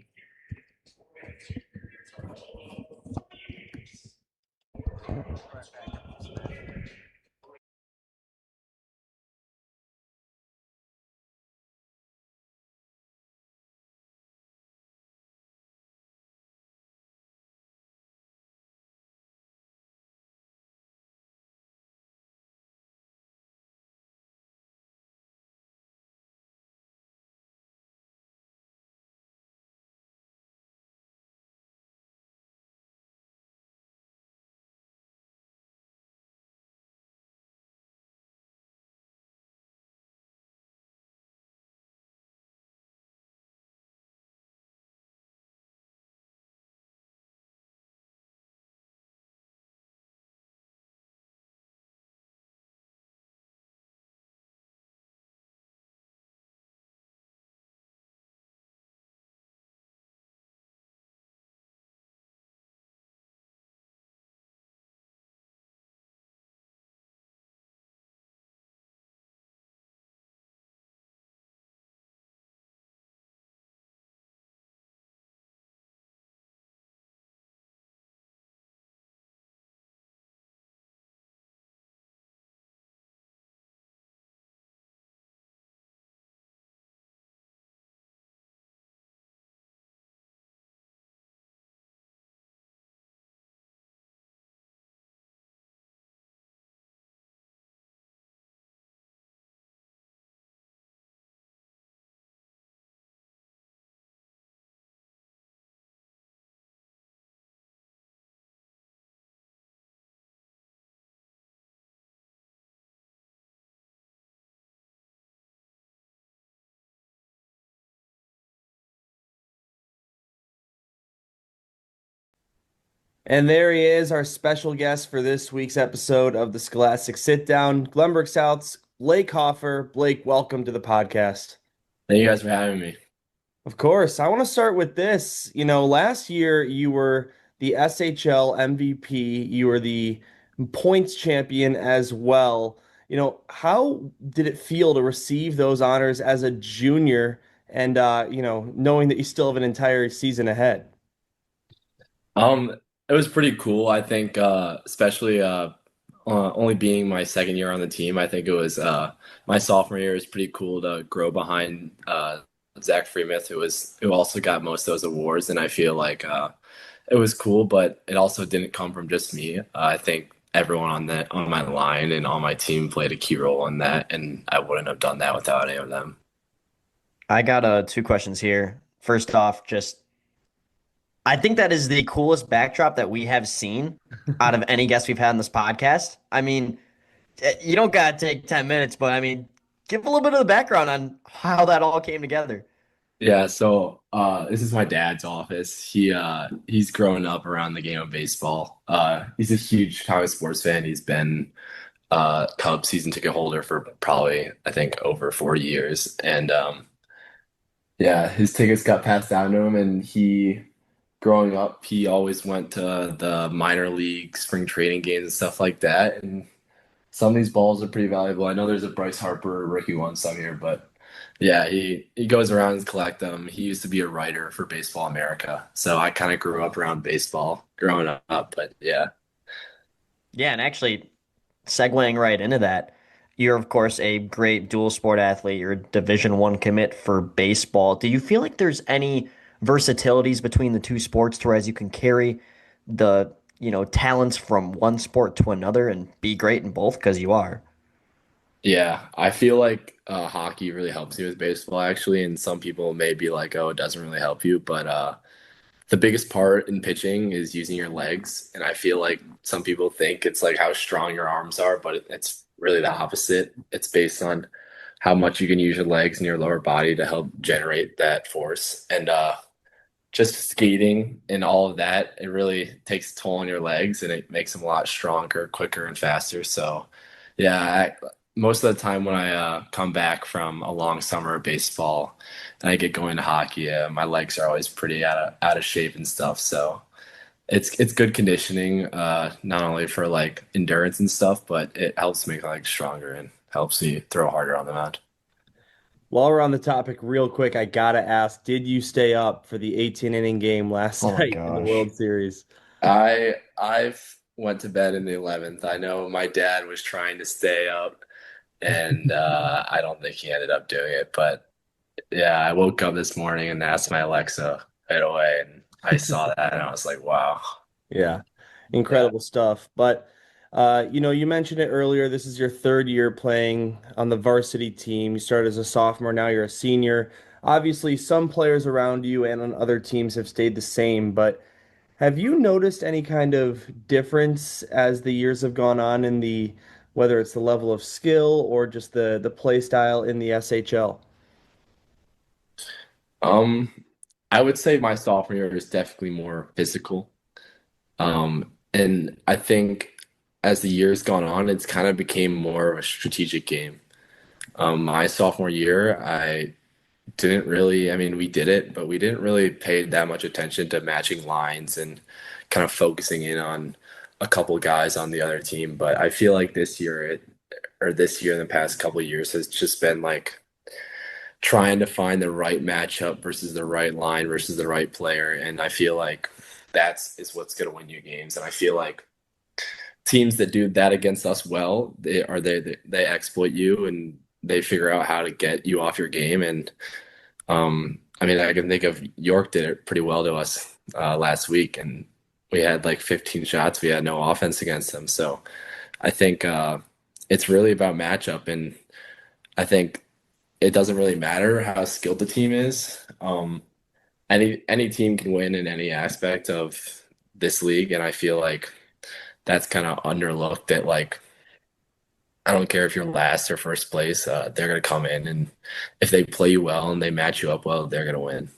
And there he is, our special guest for this week's episode of the Scholastic Sit Down, Glenbrook South's Blake Hoffer. Blake, welcome to the podcast. Thank you guys for having me. Of course, I want to start with this. Last year you were the SHL MVP, you were the points champion as well. How did it feel to receive those honors as a junior and knowing that you still have an entire season ahead? Um, it was pretty cool. I think, especially only being my second year on the team, I think it was my sophomore year was pretty cool to grow behind Zach Freemuth, who also got most of those awards, and I feel like it was cool, but it also didn't come from just me. I think everyone on my line and on my team played a key role in that, and I wouldn't have done that without any of them. I got two questions here. First off, just I think that is the coolest backdrop that we have seen out of any guest we've had on this podcast. I mean, you don't gotta take 10 minutes, but I mean, give a little bit of the background on how that all came together. Yeah, so this is my dad's office. He's grown up around the game of baseball. He's a huge Chicago sports fan. He's been Cubs season ticket holder for probably I think over 40 years. And yeah, his tickets got passed down to him, and growing up, he always went to the minor league spring training games and stuff like that. And some of these balls are pretty valuable. I know there's a Bryce Harper rookie one some here, but yeah, he goes around and collect them. He used to be a writer for Baseball America, so I kind of grew up around baseball growing up. But yeah, Yeah, and actually, segueing right into that, you're of course a great dual sport athlete. You're a Division One commit for baseball. Do you feel like there's any versatilities between the two sports to whereas you can carry the, talents from one sport to another and be great in both because you are? yeah, I feel like hockey really helps you with baseball actually, and some people may be like, oh, it doesn't really help you, but the biggest part in pitching is using your legs. And I feel like some people think it's like how strong your arms are, but it's really the opposite. It's based on how much you can use your legs and your lower body to help generate that force. And just skating and all of that, it really takes a toll on your legs and it makes them a lot stronger, quicker, and faster. So, yeah, most of the time when I come back from a long summer of baseball and I get going to hockey, my legs are always pretty out of shape and stuff. So it's good conditioning, not only for like endurance and stuff, but it helps make my legs stronger and helps me throw harder on the mound. While we're on the topic, real quick, I gotta ask, did you stay up for the 18-inning game last Oh my night in the gosh. World Series? I've went to bed in the 11th. I know my dad was trying to stay up, and I don't think he ended up doing it. But yeah, I woke up this morning and asked my Alexa right away, and I saw that, and I was like, wow. Yeah, Yeah. incredible stuff. But you mentioned it earlier. This is your third year playing on the varsity team. You started as a sophomore, now you're a senior. Obviously, some players around you and on other teams have stayed the same, but have you noticed any kind of difference as the years have gone on in the whether it's the level of skill or just the play style in the SHL? Um, I would say my sophomore year is definitely more physical. And I think as the years gone on, it's kind of became more of a strategic game. My sophomore year, I didn't really, I mean, we did it, but we didn't really pay that much attention to matching lines and kind of focusing in on a couple guys on the other team. But I feel like this year in the past couple of years has just been like trying to find the right matchup versus the right line versus the right player. And I feel like that's is what's going to win you games. And I feel like teams that do that against us well, they exploit you and they figure out how to get you off your game. And I mean, I can think of York did it pretty well to us last week, and we had like 15 shots. We had no offense against them. So I think it's really about matchup, and I think it doesn't really matter how skilled the team is. Any team can win in any aspect of this league, and I feel like that's kind of underlooked. That like I don't care if you're last or first place, they're gonna come in, and if they play you well and they match you up well, they're gonna win.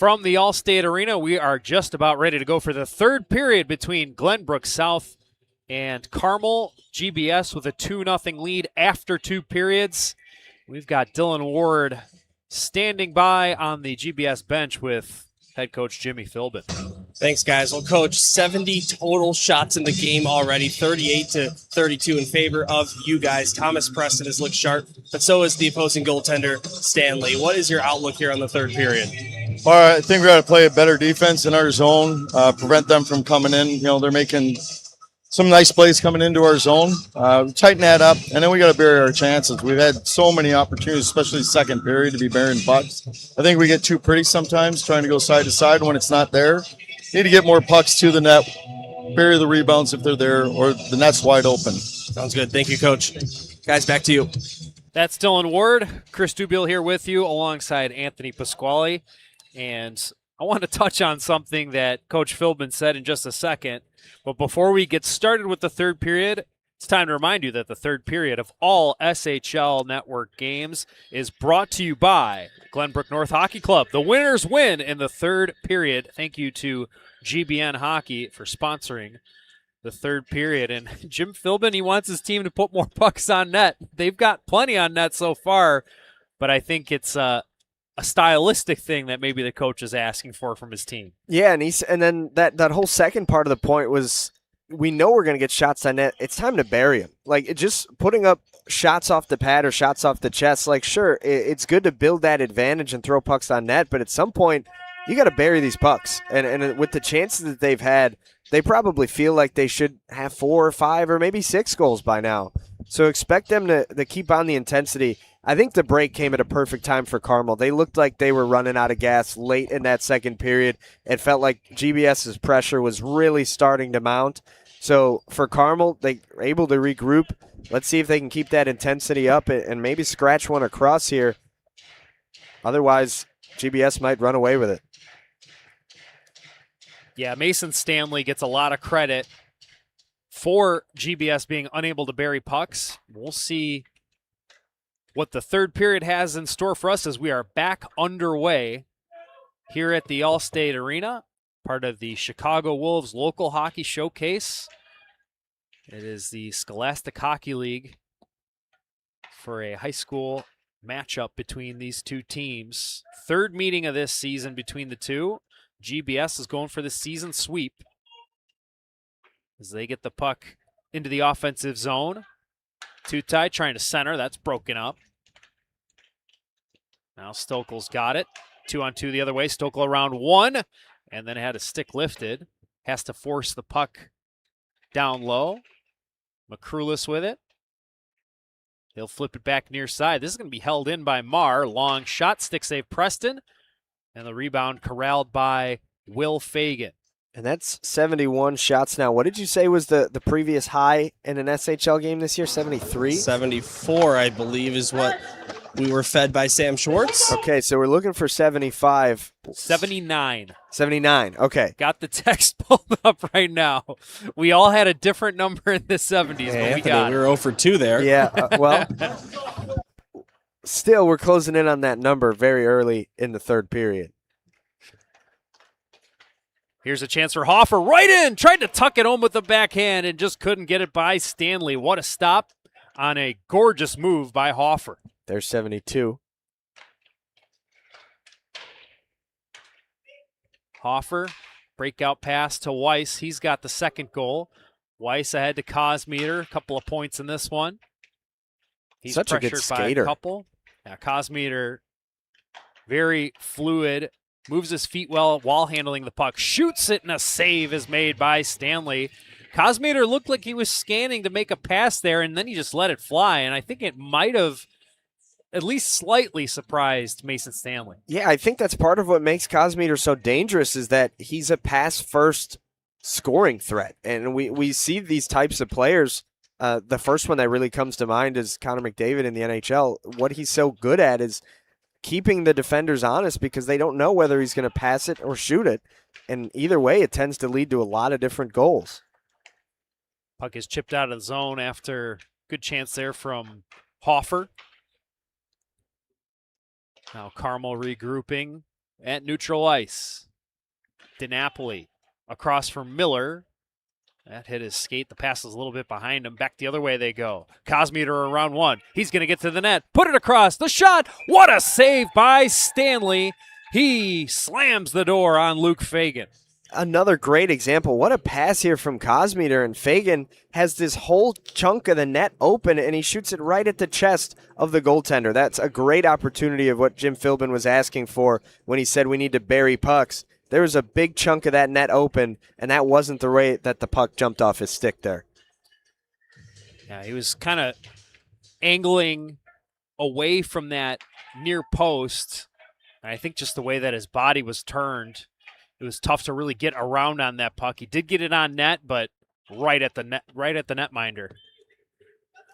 From the Allstate Arena, we are just about ready to go for the third period between Glenbrook South and Carmel. GBS with a 2-0 lead after 2 periods. We've got Dylan Ward standing by on the GBS bench with head coach Jimmy Philbin. Thanks, guys. Well, Coach, 70 total shots in the game already, 38-32 in favor of you guys. Thomas Preston has looked sharp, but so is the opposing goaltender, Stanley. What is your outlook here on the third period? All right, I think we got to play a better defense in our zone, prevent them from coming in. You know, they're making some nice plays coming into our zone. Tighten that up, and then we got to bury our chances. We've had so many opportunities, especially second period, to be burying pucks. I think we get too pretty sometimes, trying to go side to side when it's not there. Need to get more pucks to the net, bury the rebounds if they're there, or the net's wide open. Sounds good. Thank you, Coach. Guys, back to you. That's Dylan Ward. Chris Dubiel here with you alongside Anthony Pasquale. And I want to touch on something that Coach Philbin said in just a second. But before we get started with the third period, it's time to remind you that the third period of all SHL Network games is brought to you by Glenbrook North Hockey Club. The winners win in the third period. Thank you to GBN Hockey for sponsoring the third period. And Jim Philbin, he wants his team to put more pucks on net. They've got plenty on net so far, but I think it's a stylistic thing that maybe the coach is asking for from his team. Yeah, and then that whole second part of the point was, we know we're going to get shots on net. It's time to bury them. Like, just putting up shots off the pad or shots off the chest, like, sure, it's good to build that advantage and throw pucks on net, but at some point, you got to bury these pucks. And with the chances that they've had, they probably feel like they should have 4 or 5 or maybe 6 goals by now. So expect them to keep on the intensity. I think the break came at a perfect time for Carmel. They looked like they were running out of gas late in that second period. It felt like GBS's pressure was really starting to mount. So for Carmel, they were able to regroup. Let's see if they can keep that intensity up and maybe scratch one across here. Otherwise, GBS might run away with it. Yeah, Mason Stanley gets a lot of credit for GBS being unable to bury pucks. We'll see what the third period has in store for us as we are back underway here at the Allstate Arena, part of the Chicago Wolves Local Hockey Showcase. It is the Scholastic Hockey League for a high school matchup between these two teams. Third meeting of this season between the two. GBS is going for the season sweep as they get the puck into the offensive zone. Tutai trying to center. That's broken up. Now Stokel's got it. 2-on-2 the other way. Stokel around one. And then had a stick lifted. Has to force the puck down low. McCrulis with it. He'll flip it back near side. This is going to be held in by Marr. Long shot. Stick save Preston. And the rebound corralled by Will Fagan. And that's 71 shots now. What did you say was the previous high in an SHL game this year? 73? 74, I believe, is what we were fed by Sam Schwartz. Okay, so we're looking for 75. 79. 79, okay. Got the text pulled up right now. We all had a different number in the 70s, Hey, but Anthony, we got we it. were 0 for 2 there. Yeah, well, still, we're closing in on that number very early in the third period. Here's a chance for Hoffer. Right in! Tried to tuck it home with the backhand and just couldn't get it by Stanley. What a stop on a gorgeous move by Hoffer. There's 72. Hoffer, breakout pass to Weiss. He's got the second goal. Weiss ahead to Cosmeter. A couple of points in this one. He's Such a good pressured by skater. a couple. Now Cosmeter, very fluid. Moves his feet well while handling the puck. Shoots it, and a save is made by Stanley. Cosmeter looked like he was scanning to make a pass there, and then he just let it fly. And I think it might have at least slightly surprised Mason Stanley. Yeah, I think that's part of what makes Cosmeter so dangerous is that he's a pass-first scoring threat. And we see these types of players. The first one that really comes to mind is Connor McDavid in the NHL. What he's so good at is keeping the defenders honest because they don't know whether he's going to pass it or shoot it. And either way, it tends to lead to a lot of different goals. Puck is chipped out of the zone after good chance there from Hoffer. Now Carmel regrouping at neutral ice. DiNapoli across from Miller. That hit his skate. The pass is a little bit behind him. Back the other way they go. Kosmeter around one. He's going to get to the net. Put it across. The shot. What a save by Stanley. He slams the door on Luke Fagan. Another great example. What a pass here from Kosmeter, and Fagan has this whole chunk of the net open, and he shoots it right at the chest of the goaltender. That's a great opportunity of what Jim Philbin was asking for when he said we need to bury pucks. There was a big chunk of that net open, and that wasn't the way that the puck jumped off his stick there. Yeah, he was kind of angling away from that near post. And I think just the way that his body was turned, it was tough to really get around on that puck. He did get it on net, but right at the netminder.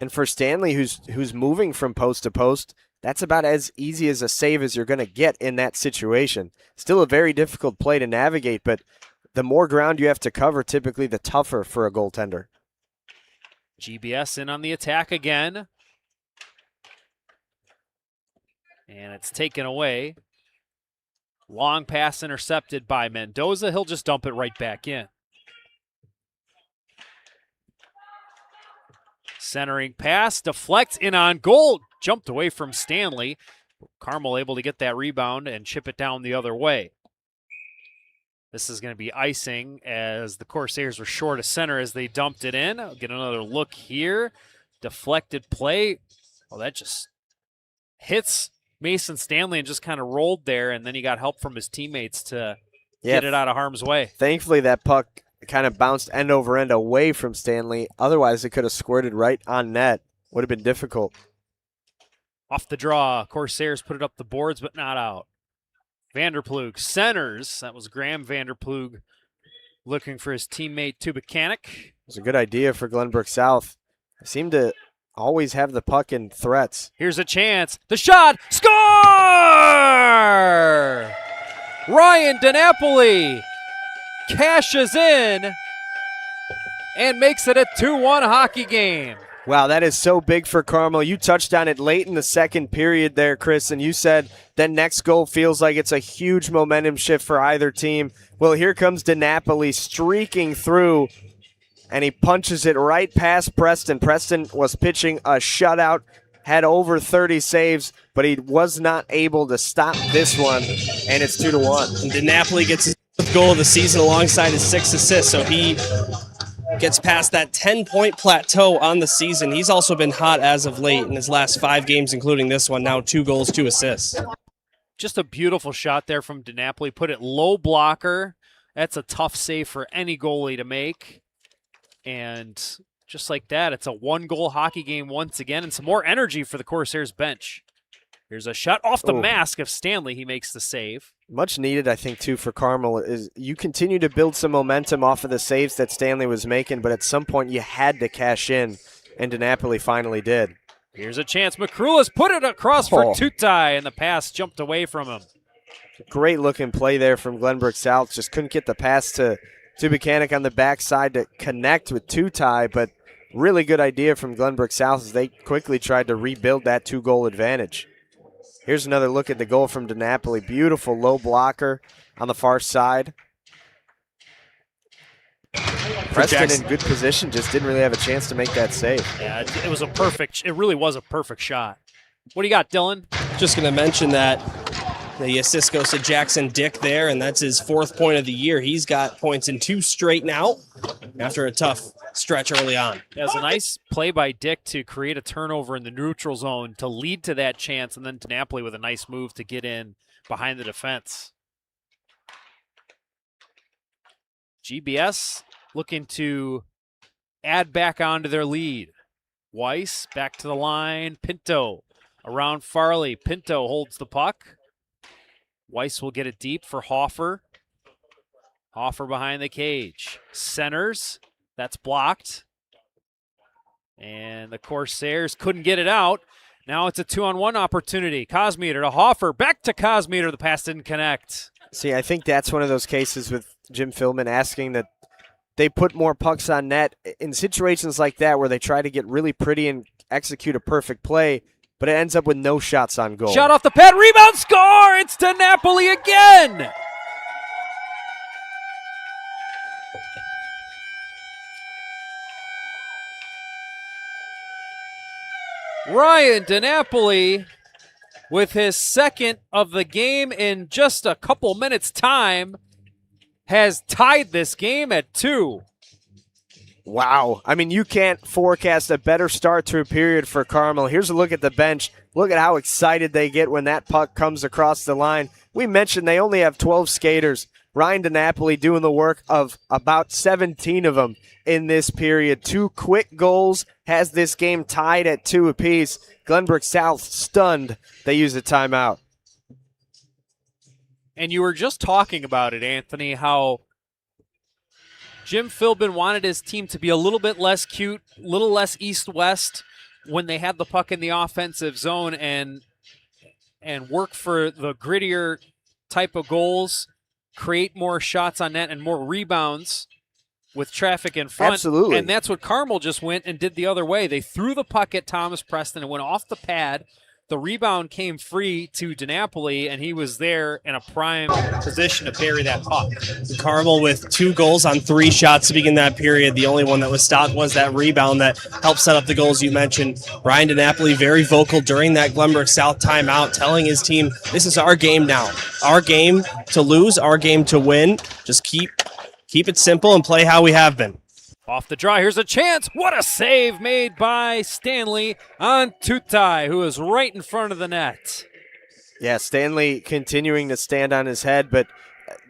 And for Stanley, who's moving from post to post, that's about as easy as a save as you're going to get in that situation. Still a very difficult play to navigate, but the more ground you have to cover, typically the tougher for a goaltender. GBS in on the attack again. And it's taken away. Long pass intercepted by Mendoza. He'll just dump it right back in. Centering pass, deflects in on goal. Jumped away from Stanley. Carmel able to get that rebound and chip it down the other way. This is going to be icing as the Corsairs were short of center as they dumped it in. I'll get another look here. Deflected play. Oh, that just hits Mason Stanley and just kind of rolled there, and then he got help from his teammates to get it out of harm's way. Thankfully, that puck kind of bounced end over end away from Stanley. Otherwise, it could have squirted right on net. Would have been difficult. Off the draw, Corsairs put it up the boards, but not out. Vanderplug centers. That was Graham Vanderplug looking for his teammate Tubuchanik. It was a good idea for Glenbrook South. They seem to always have the puck in threats. Here's a chance. The shot. Score! Ryan DiNapoli cashes in and makes it a 2-1 hockey game. Wow, that is so big for Carmel. You touched on it late in the second period there, Chris, and you said that next goal feels like it's a huge momentum shift for either team. Well, here comes DiNapoli streaking through, and he punches it right past Preston. Preston was pitching a shutout, had over 30 saves, but he was not able to stop this one, and it's 2-1. And DiNapoli gets his goal of the season alongside his 6 assists, so he gets past that 10-point plateau on the season. He's also been hot as of late in his last 5 games, including this one. Now 2 goals, 2 assists. Just a beautiful shot there from DiNapoli. Put it low blocker. That's a tough save for any goalie to make. And just like that, it's a 1-goal hockey game once again, and some more energy for the Corsairs bench. Here's a shot off the mask of Stanley. He makes the save. Much needed, I think, too, for Carmel. Is you continue to build some momentum off of the saves that Stanley was making, but at some point you had to cash in, and DiNapoli finally did. Here's a chance. McCrulis put it across for Tutai, and the pass jumped away from him. Great looking play there from Glenbrook South. Just couldn't get the pass to Buchanan on the backside to connect with Tutai, but really good idea from Glenbrook South as they quickly tried to rebuild that 2-goal advantage. Here's another look at the goal from DiNapoli. Beautiful low blocker on the far side. Preston in good position, just didn't really have a chance to make that save. Yeah, it really was a perfect shot. What do you got, Dylan? Just going to mention that the assist goes to Jackson Dick there, and that's his 4th point of the year. He's got points in 2 straight now after a tough stretch early on. It was a nice play by Dick to create a turnover in the neutral zone to lead to that chance, and then DiNapoli with a nice move to get in behind the defense. GBS looking to add back onto their lead. Weiss back to the line. Pinto around Farley. Pinto holds the puck. Weiss will get it deep for Hoffer. Hoffer behind the cage. Centers. That's blocked. And the Corsairs couldn't get it out. Now it's a 2-on-1 opportunity. Kosmeter to Hoffer. Back to Kosmeter. The pass didn't connect. See, I think that's one of those cases with Jim Philbin asking that they put more pucks on net. In situations like that where they try to get really pretty and execute a perfect play, but it ends up with no shots on goal. Shot off the pad, rebound, score! It's to Napoli again! Ryan DiNapoli with his second of the game in just a couple minutes' time has tied this game at 2. Wow. I mean, you can't forecast a better start to a period for Carmel. Here's a look at the bench. Look at how excited they get when that puck comes across the line. We mentioned they only have 12 skaters. Ryan DiNapoli doing the work of about 17 of them in this period. 2 quick goals has this game tied at 2 apiece. Glenbrook South stunned. They use a timeout. And you were just talking about it, Anthony, how Jim Philbin wanted his team to be a little bit less cute, a little less east-west when they had the puck in the offensive zone and work for the grittier type of goals, create more shots on net and more rebounds with traffic in front. Absolutely. And that's what Carmel just went and did the other way. They threw the puck at Thomas Preston and went off the pad. The rebound came free to DiNapoli, and he was there in a prime position to bury that puck. Carmel with 2 goals on 3 shots to begin that period. The only one that was stopped was that rebound that helped set up the goals you mentioned. Ryan DiNapoli very vocal during that Glenbrook South timeout, telling his team, this is our game now. Our game to lose, our game to win. Just keep it simple and play how we have been. Off the draw, here's a chance. What a save made by Stanley on Tutai, who is right in front of the net. Yeah, Stanley continuing to stand on his head, but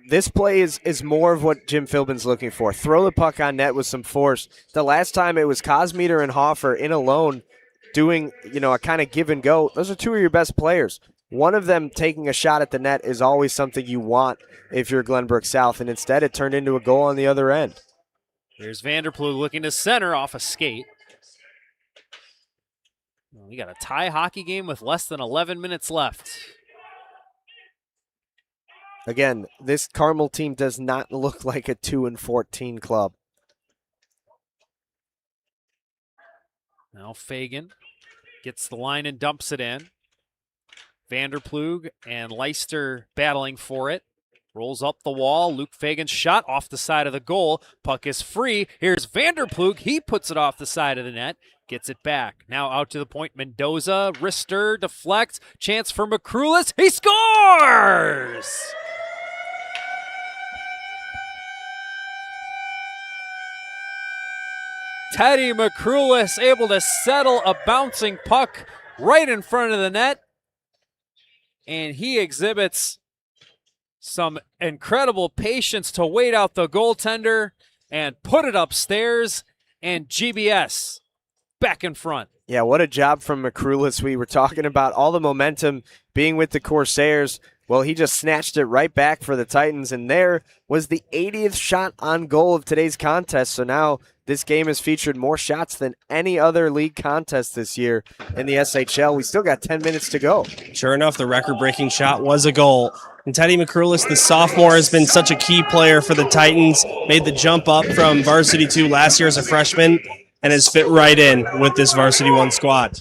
this play is more of what Jim Philbin's looking for. Throw the puck on net with some force. The last time it was Cosmeter and Hoffer in alone doing, a kind of give and go. Those are 2 of your best players. One of them taking a shot at the net is always something you want if you're Glenbrook South, and instead it turned into a goal on the other end. Here's Vanderplug looking to center off a skate. We got a tie hockey game with less than 11 minutes left. Again, this Carmel team does not look like a 2-14 club. Now Fagan gets the line and dumps it in. Vanderplug and Leister battling for it. Rolls up the wall. Luke Fagan's shot off the side of the goal. Puck is free. Here's Vanderplug. He puts it off the side of the net. Gets it back. Now out to the point. Mendoza. Wrister deflects. Chance for McCrulis. He scores! Teddy McCrulis able to settle a bouncing puck right in front of the net. And he exhibits some incredible patience to wait out the goaltender and put it upstairs, and GBS back in front. Yeah, what a job from McCrulis. We were talking about all the momentum being with the Corsairs. Well, he just snatched it right back for the Titans, and there was the 80th shot on goal of today's contest. So now this game has featured more shots than any other league contest this year in the SHL. We still got 10 minutes to go. Sure enough, the record-breaking shot was a goal. And Teddy McCrulis, the sophomore, has been such a key player for the Titans. Made the jump up from Varsity 2 last year as a freshman and has fit right in with this Varsity 1 squad.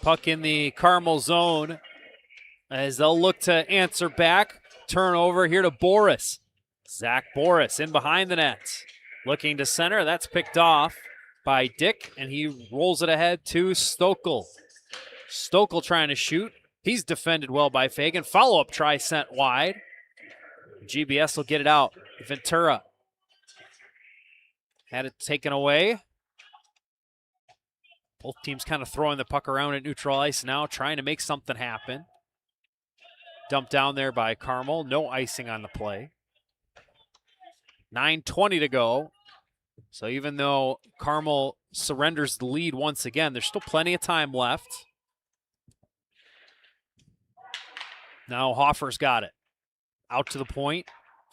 Puck in the Carmel zone as they'll look to answer back. Turnover here to Boris. Zach Boris in behind the net. Looking to center. That's picked off by Dick, and he rolls it ahead to Stokel. Stokel trying to shoot. He's defended well by Fagan. Follow-up try sent wide. GBS will get it out. Ventura had it taken away. Both teams kind of throwing the puck around at neutral ice now, trying to make something happen. Dumped down there by Carmel. No icing on the play. 9:20 to go. So even though Carmel surrenders the lead once again, there's still plenty of time left. Now Hoffer's got it. Out to the point.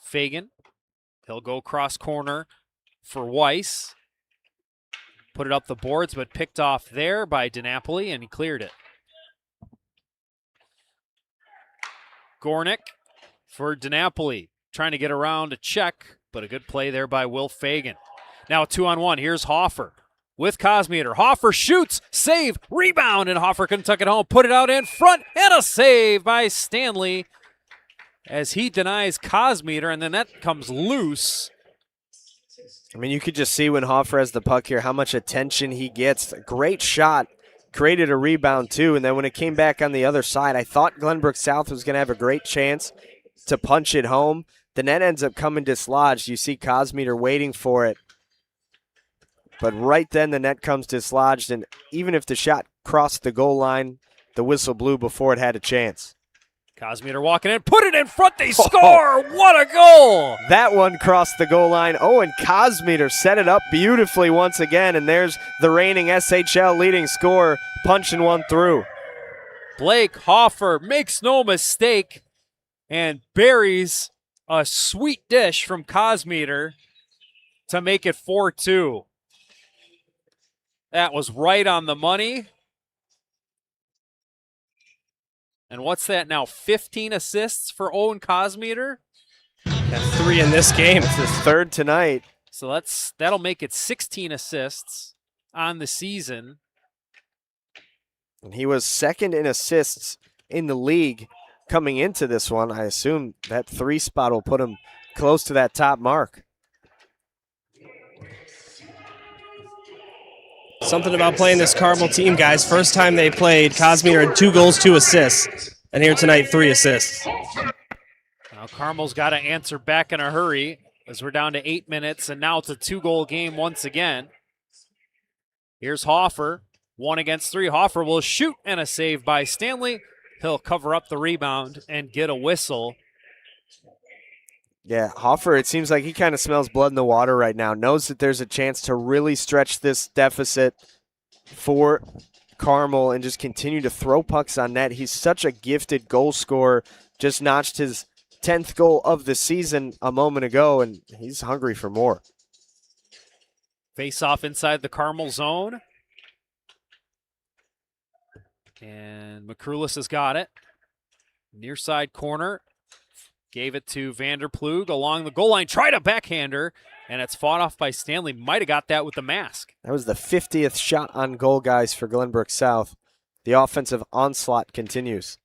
Fagan. He'll go cross corner for Weiss. Put it up the boards, but picked off there by DiNapoli, and he cleared it. Gornick for DiNapoli. Trying to get around a check, but a good play there by Will Fagan. Now 2-on-1. Here's Hoffer. with Cosmeter. Hoffer shoots, save, rebound, and Hoffer couldn't tuck it home. Put it out in front, and a save by Stanley as he denies Cosmeter, and then that comes loose. I mean, you could just see when Hoffer has the puck here how much attention he gets. A great shot, created a rebound too, and then when it came back on the other side, I thought Glenbrook South was going to have a great chance to punch it home. The net ends up coming dislodged. You see Cosmeter waiting for it. But right then the net comes dislodged, and even if the shot crossed the goal line, the whistle blew before it had a chance. Cosmeter walking in, put it in front, they score! What a goal! That one crossed the goal line. Oh, and Cosmeter set it up beautifully once again, and there's the reigning SHL leading scorer punching one through. Blake Hoffer makes no mistake and buries a sweet dish from Cosmeter to make it 4-2. That was right on the money. And what's that now, 15 assists for Owen Cosmeter? Got 3 in this game. It's his third tonight. So that'll make it 16 assists on the season. And he was second in assists in the league coming into this one. I assume that 3 spot will put him close to that top mark. Something about playing this Carmel team, guys. First time they played, Cosmeter had 2 goals, 2 assists. And here tonight, 3 assists. Now Carmel's got to answer back in a hurry as we're down to 8 minutes, and now it's a 2-goal game once again. Here's Hoffer, 1 against 3. Hoffer will shoot, and a save by Stanley. He'll cover up the rebound and get a whistle. Yeah, Hoffer, it seems like he kind of smells blood in the water right now. Knows that there's a chance to really stretch this deficit for Carmel and just continue to throw pucks on net. He's such a gifted goal scorer. Just notched his 10th goal of the season a moment ago, and he's hungry for more. Face off inside the Carmel zone. And McCrulis has got it. Near side corner. Gave it to Vanderplug along the goal line. Tried a backhander, and it's fought off by Stanley. Might have got that with the mask. That was the 50th shot on goal, guys, for Glenbrook South. The offensive onslaught continues.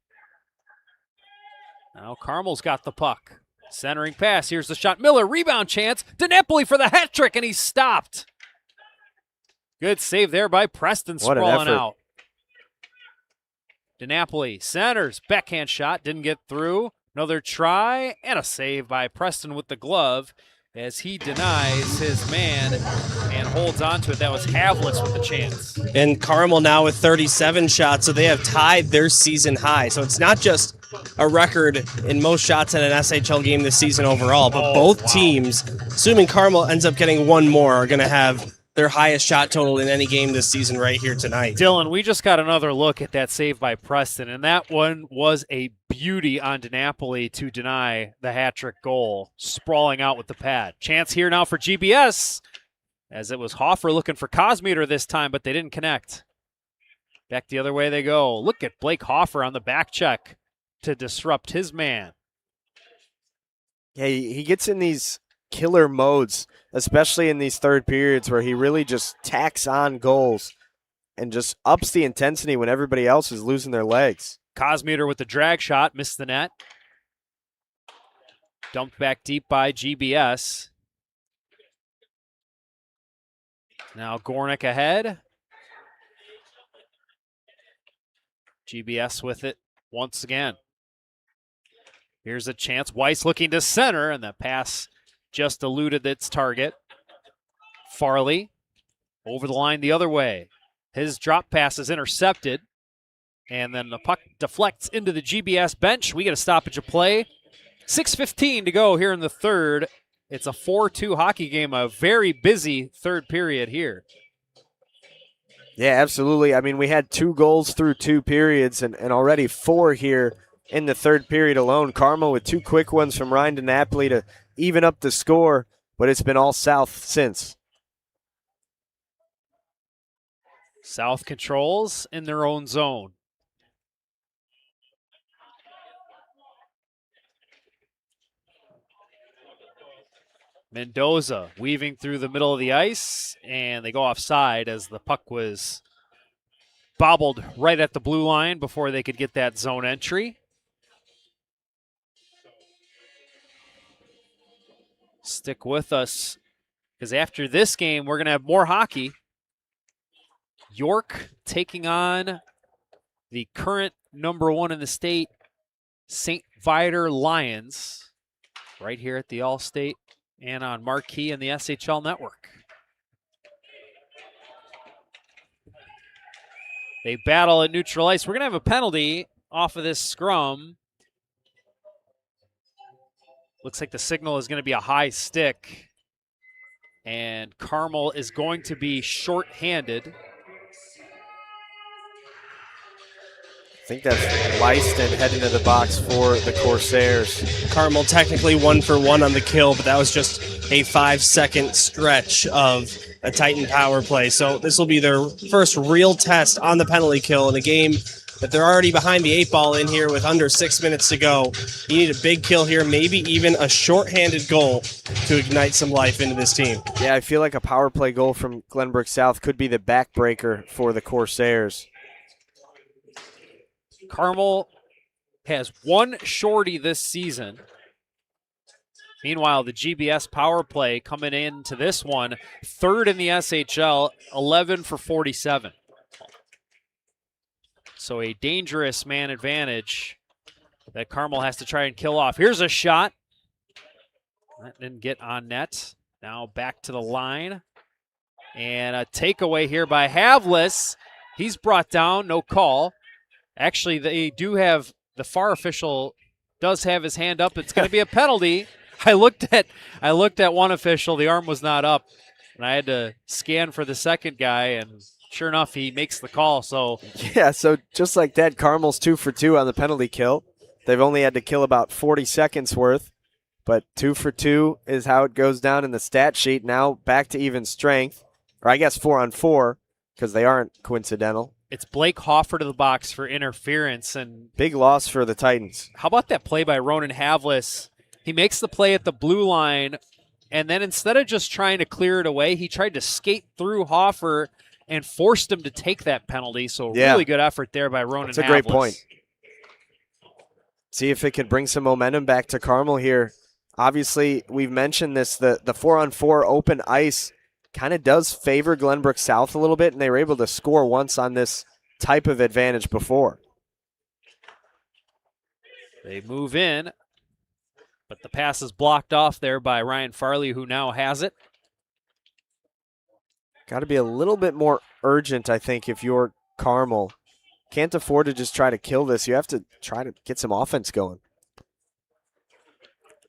Now Carmel's got the puck. Centering pass. Here's the shot. Miller, rebound chance. DiNapoli for the hat trick, and he's stopped. Good save there by Preston, What an sprawling effort. out. DiNapoli centers. Backhand shot. Didn't get through. Another try and a save by Preston with the glove as he denies his man and holds on to it. That was Havlicek with the chance. And Carmel now with 37 shots, so they have tied their season high. So it's not just a record in most shots in an SHL game this season overall, but both teams, assuming Carmel ends up getting 1 more, are going to have their highest shot total in any game this season right here tonight. Dylan, we just got another look at that save by Preston, and that one was a beauty on DiNapoli to deny the hat-trick goal, sprawling out with the pad. Chance here now for GBS, as it was Hoffer looking for Cosmeter this time, but they didn't connect. Back the other way they go. Look at Blake Hoffer on the back check to disrupt his man. Yeah, he gets in these killer modes, especially in these third periods where he really just tacks on goals and just ups the intensity when everybody else is losing their legs. Cosmeter with the drag shot, missed the net. Dumped back deep by GBS. Now Gornick ahead. GBS with it once again. Here's a chance. Weiss looking to center, and the pass just eluded its target. Farley over the line the other way. His drop pass is intercepted. And then the puck deflects into the GBS bench. We get a stoppage of play. 6:15 to go here in the third. It's a 4-2 hockey game, a very busy third period here. Yeah, absolutely. I mean, we had 2 goals through 2 periods and already 4 here in the third period alone. Carmel with 2 quick ones from Ryan DiNapoli to even up the score, but it's been all South since. South controls in their own zone. Mendoza weaving through the middle of the ice, and they go offside as the puck was bobbled right at the blue line before they could get that zone entry. Stick with us, because after this game, we're going to have more hockey. York taking on the current number 1 in the state, St. Viator Lions, right here at the All-State and on Marquee and the SHL Network. They battle at neutral ice. We're going to have a penalty off of this scrum. Looks like the signal is going to be a high stick. And Carmel is going to be shorthanded. I think that's Lyston heading to the box for the Corsairs. Carmel technically 1 for 1 on the kill, but that was just a 5-second stretch of a Titan power play. So this will be their first real test on the penalty kill in a game that they're already behind the 8 ball in here with under 6 minutes to go. You need a big kill here, maybe even a shorthanded goal to ignite some life into this team. Yeah, I feel like a power play goal from Glenbrook South could be the backbreaker for the Corsairs. Carmel has 1 shorty this season. Meanwhile, the GBS power play coming into this one, 3rd in the SHL, 11 for 47. So a dangerous man advantage that Carmel has to try and kill off. Here's a shot. That didn't get on net. Now back to the line. And a takeaway here by Havlis. He's brought down, no call. Actually, they do have, the FAR official does have his hand up. It's going to be a penalty. I looked at one official, the arm was not up, and I had to scan for the second guy, and sure enough, he makes the call. So yeah, so just like that, Carmel's 2 for 2 on the penalty kill. They've only had to kill about 40 seconds worth, but 2 for 2 is how it goes down in the stat sheet. Now back to even strength, or I guess 4 on 4, because they aren't coincidental. it's Blake Hoffer to the box for interference. And big loss for the Titans. how about that play by Ronan Havlis? He makes the play at the blue line, and then instead of just trying to clear it away, he tried to skate through Hoffer and forced him to take that penalty. So really good effort there by Ronan Havlis. That's a great point. See if it could bring some momentum back to Carmel here. Obviously, we've mentioned this, the 4-on-4 open ice kind of does favor Glenbrook South a little bit, and they were able to score once on this type of advantage before. They move in, but the pass is blocked off there by Ryan Farley, who now has it. Got to be a little bit more urgent, I think, if you're Carmel. Can't afford to just try to kill this. You have to try to get some offense going.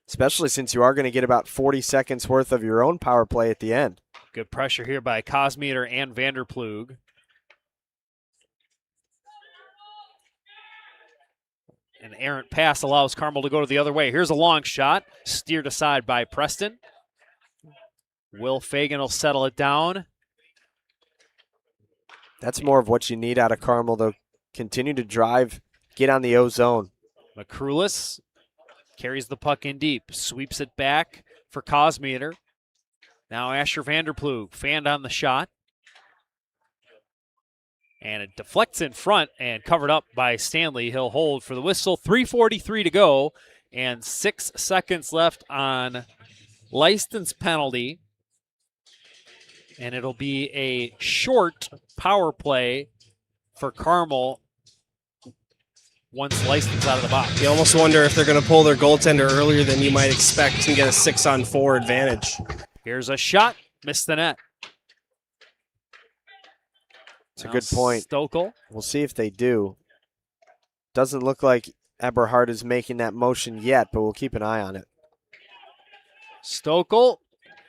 Especially since you are going to get about 40 seconds worth of your own power play at the end. Good pressure here by Kosmeter and Vanderplug. An errant pass allows Carmel to go to the other way. Here's a long shot, steered aside by Preston. Will Fagan will settle it down. That's more of what you need out of Carmel, though. Continue to drive, get on the O zone. McCrulis carries the puck in deep, sweeps it back for Kosmeter. Now Asher Vanderplug fanned on the shot. And it deflects in front and covered up by Stanley. He'll hold for the whistle. 3:43 to go and 6 seconds left on Lyston's penalty. And it'll be a short power play for Carmel once Lyston's out of the box. You almost wonder if they're going to pull their goaltender earlier than you might expect and get a 6-on-4 advantage. Here's a shot, missed the net. It's a good point. Stokel. We'll see if they do. Doesn't look like Eberhard is making that motion yet, but we'll keep an eye on it. Stokel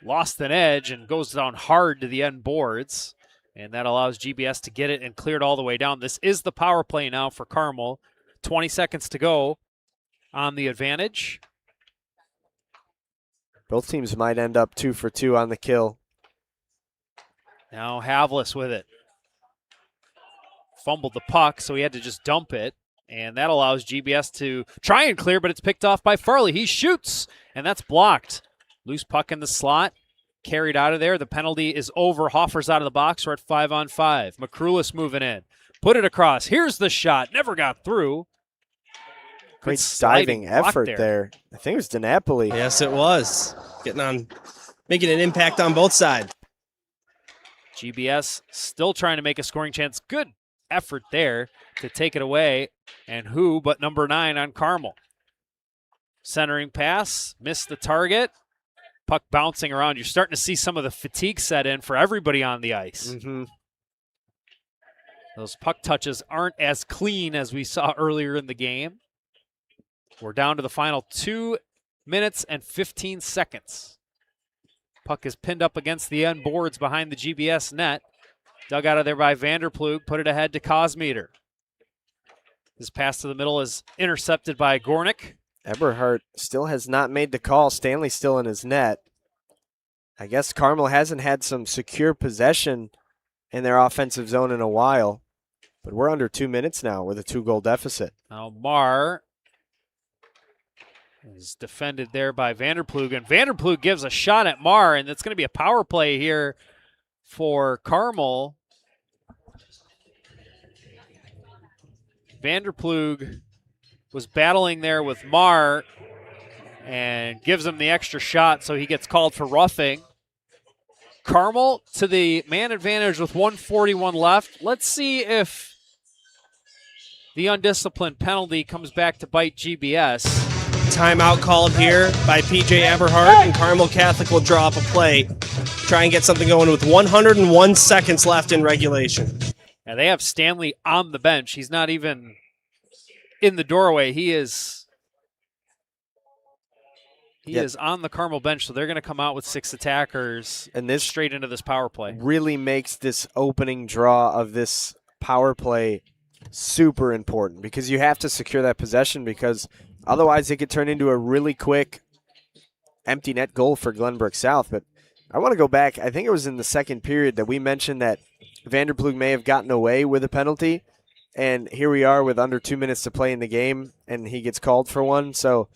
lost an edge and goes down hard to the end boards, and that allows GBS to get it and clear it all the way down. This is the power play now for Carmel. 20 seconds to go on the advantage. Both teams might end up 2 for 2 on the kill. Now Havlis with it. Fumbled the puck, so he had to just dump it, and that allows GBS to try and clear, but it's picked off by Farley. He shoots, and that's blocked. Loose puck in the slot. Carried out of there. The penalty is over. Hoffer's out of the box. We're at 5-on-5. McCrulis moving in. Put it across. Here's the shot. Never got through. Great sliding diving block effort there. I think it was DiNapoli. Yes, it was. Making an impact on both sides. GBS still trying to make a scoring chance. Good effort there to take it away. And who but number 9 on Carmel. Centering pass. Missed the target. Puck bouncing around. You're starting to see some of the fatigue set in for everybody on the ice. Mm-hmm. Those puck touches aren't as clean as we saw earlier in the game. We're down to the final 2 minutes and 15 seconds. Puck is pinned up against the end boards behind the GBS net. Dug out of there by Vanderplug. Put it ahead to Cosmeter. His pass to the middle is intercepted by Gornick. Eberhardt still has not made the call. Stanley still in his net. I guess Carmel hasn't had some secure possession in their offensive zone in a while. But we're under 2 minutes now with a 2-goal deficit. Now Marr is defended there by Vanderplug, and Vanderplug gives a shot at Marr, and it's going to be a power play here for Carmel. Vanderplug was battling there with Marr and gives him the extra shot, so he gets called for roughing. Carmel to the man advantage with 1:41 left. Let's see if the undisciplined penalty comes back to bite GBS. Timeout called here by PJ Eberhardt, and Carmel Catholic will draw up a play. Try and get something going with 101 seconds left in regulation. And they have Stanley on the bench. He's not even in the doorway. He is on the Carmel bench, so they're going to come out with 6 attackers and this straight into this power play. Really makes this opening draw of this power play super important because you have to secure that possession, because otherwise it could turn into a really quick empty net goal for Glenbrook South. But I want to go back. I think it was in the second period that we mentioned that Vanderplug may have gotten away with a penalty, and here we are with under 2 minutes to play in the game, and he gets called for one. So,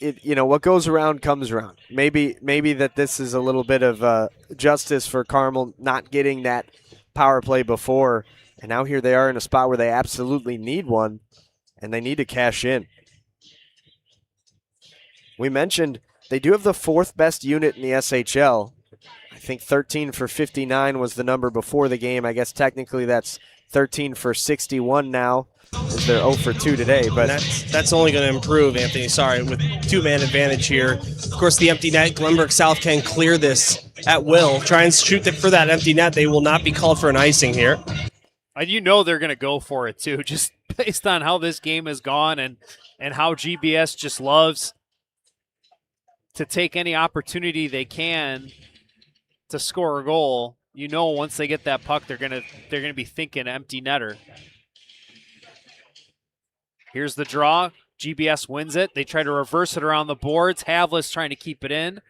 what goes around comes around. Maybe that this is a little bit of justice for Carmel not getting that power play before, and now here they are in a spot where they absolutely need one, and they need to cash in. We mentioned they do have the 4th best unit in the SHL. I think 13 for 59 was the number before the game. I guess technically that's 13 for 61 now, as they're 0 for 2 today. But that's only going to improve, Anthony. Sorry, with 2-man advantage here. Of course, the empty net, Glenbrook South can clear this at will. Try and shoot for that empty net. They will not be called for an icing here. And they're going to go for it, too, just based on how this game has gone and how GBS just loves to take any opportunity they can to score a goal. Once they get that puck, they're gonna be thinking empty netter. Here's the draw. GBS wins it. They try to reverse it around the boards. Havlis trying to keep it in.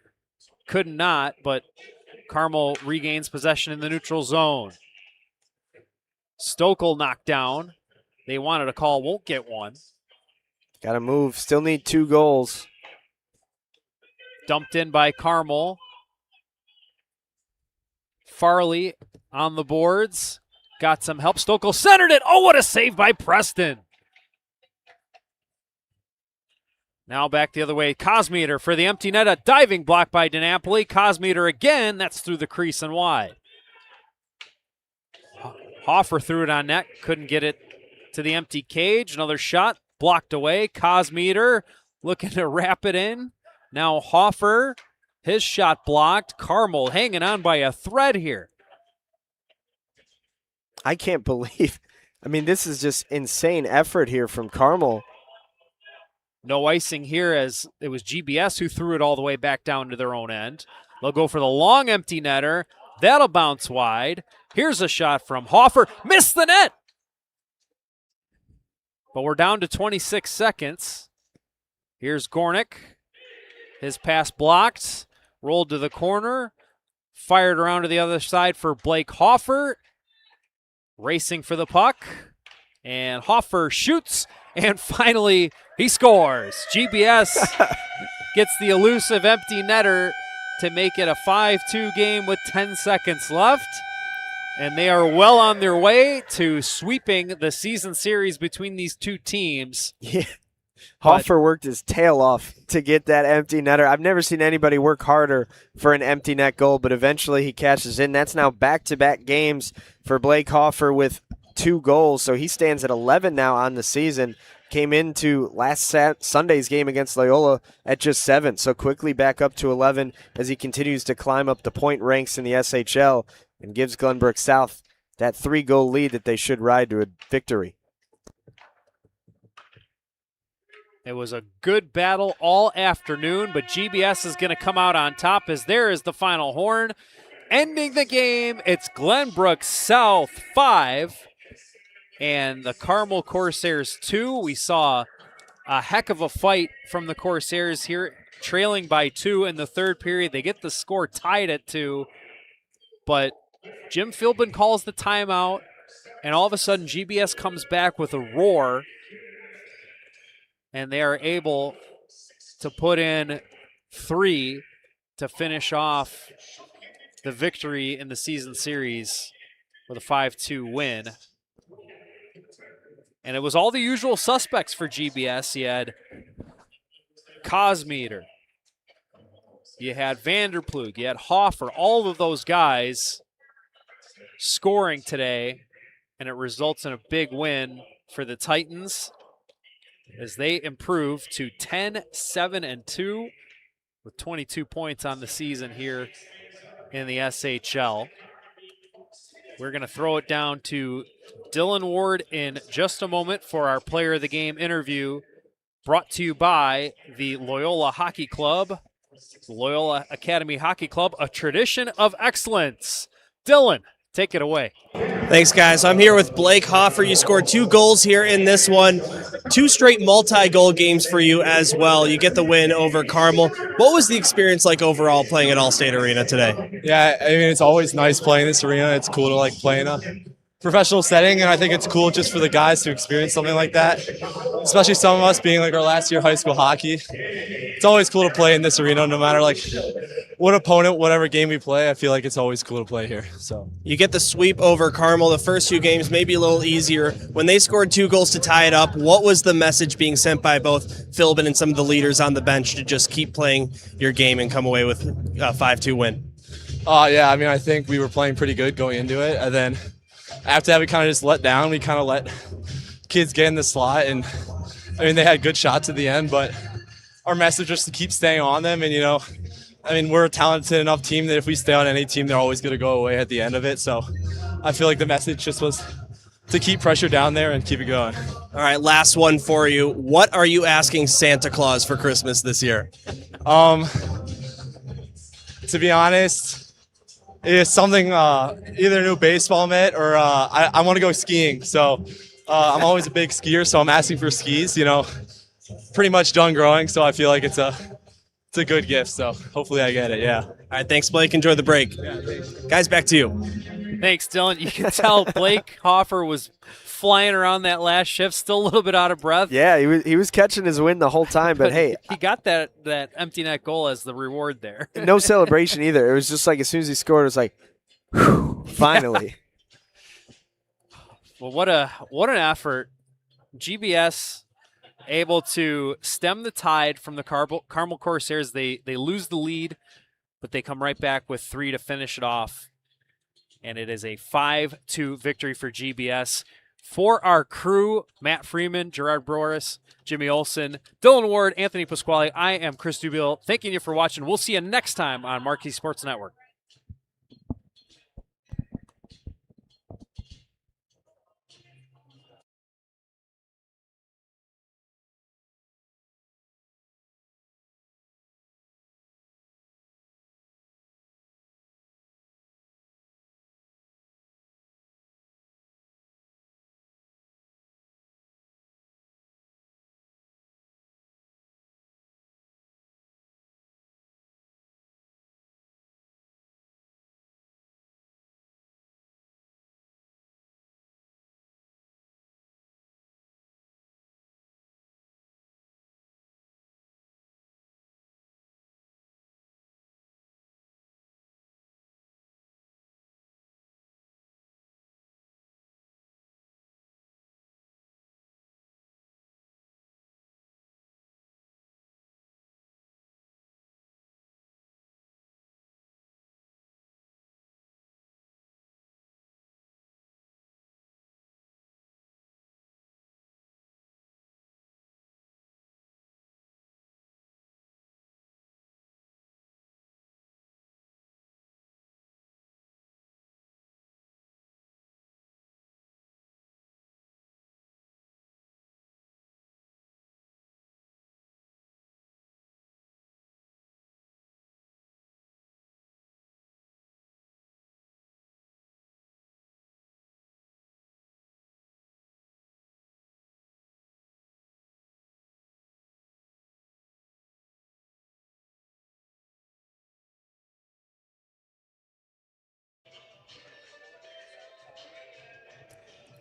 Could not, but Carmel regains possession in the neutral zone. Stokel knocked down. They wanted a call, won't get one. Got to move. Still need 2 goals. Dumped in by Carmel. Farley on the boards. Got some help. Stokel centered it. Oh, what a save by Preston. Now back the other way. Cosmeter for the empty net. A diving block by DiNapoli. Cosmeter again. That's through the crease and wide. Hoffer threw it on net. Couldn't get it to the empty cage. Another shot. Blocked away. Cosmeter looking to wrap it in. Now Hoffer. His shot blocked. Carmel hanging on by a thread here. I can't believe. This is just insane effort here from Carmel. No icing here, as it was GBS who threw it all the way back down to their own end. They'll go for the long empty netter. That'll bounce wide. Here's a shot from Hoffer. Missed the net. But we're down to 26 seconds. Here's Gornick. His pass blocked. Rolled to the corner. Fired around to the other side for Blake Hoffer. Racing for the puck. And Hoffer shoots. And finally, he scores. GBS gets the elusive empty netter to make it a 5-2 game with 10 seconds left. And they are well on their way to sweeping the season series between these two teams. Yeah. Hoffer worked his tail off to get that empty netter. I've never seen anybody work harder for an empty net goal, but eventually he cashes in. That's now back-to-back games for Blake Hoffer with 2 goals, so he stands at 11 now on the season. Came into last Sunday's game against Loyola at just 7, so quickly back up to 11 as he continues to climb up the point ranks in the SHL and gives Glenbrook South that 3-goal lead that they should ride to a victory. It was a good battle all afternoon, but GBS is going to come out on top as there is the final horn. Ending the game, it's Glenbrook South 5 and the Carmel Corsairs 2. We saw a heck of a fight from the Corsairs here, trailing by 2 in the third period. They get the score tied at 2, but Jim Philbin calls the timeout, and all of a sudden GBS comes back with a roar, and they are able to put in 3 to finish off the victory in the season series with a 5-2 win. And it was all the usual suspects for GBS. You had Cosmeter, you had Vanderplug, you had Hoffer, all of those guys scoring today, and it results in a big win for the Titans as they improve to 10-7-2 with 22 points on the season here in the SHL. We're going to throw it down to Dylan Ward in just a moment for our Player of the Game interview, brought to you by the Loyola Hockey Club, the Loyola Academy Hockey Club, a tradition of excellence. Dylan, take it away. Thanks, guys. I'm here with Blake Hoffer. You scored 2 goals here in this one. 2 straight multi-goal games for you as well. You get the win over Carmel. What was the experience like overall playing at Allstate Arena today? Yeah, I mean, it's always nice playing this arena. It's cool to like play in a professional setting, and I think it's cool just for the guys to experience something like that, especially some of us being like our last year of high school hockey. It's always cool to play in this arena, no matter like what opponent, whatever game we play. I feel like it's always cool to play here. So You get the sweep over Carmel. The first 2 games maybe a little easier. When they scored 2 goals to tie it up, what was the message being sent by both Philbin and some of the leaders on the bench to just keep playing your game and come away with a 5-2 win? yeah, I mean, I think we were playing pretty good going into it, and then after that we kind of just let down. We kind of let kids get in the slot, and I mean, they had good shots at the end, but our message was to keep staying on them. And, you know, I mean, we're a talented enough team that if we stay on any team, they're always going to go away at the end of it. So I feel like the message just was to keep pressure down there and keep it going. All right, last one for you. What are you asking Santa Claus for Christmas this year? To be honest, it's something, either a new baseball mitt or I want to go skiing. So I'm always a big skier, so I'm asking for skis. You know, pretty much done growing, so I feel like it's a good gift. So hopefully I get it. Yeah. All right, thanks, Blake. Enjoy the break. Guys, back to you. Thanks, Dylan. You can tell Blake Hoffer was flying around that last shift, still a little bit out of breath. Yeah, he was catching his wind the whole time, but hey. He got that empty net goal as the reward there. No celebration either. It was just like as soon as he scored, it was like, whew, finally. Well, what an effort. GBS able to stem the tide from the Carmel Corsairs. They lose the lead, but they come right back with 3 to finish it off. And it is a 5-2 victory for GBS. For our crew, Matt Freeman, Gerard Broris, Jimmy Olson, Dylan Ward, Anthony Pasquale, I am Chris Dubiel. Thanking you for watching. We'll see you next time on Marquee Sports Network.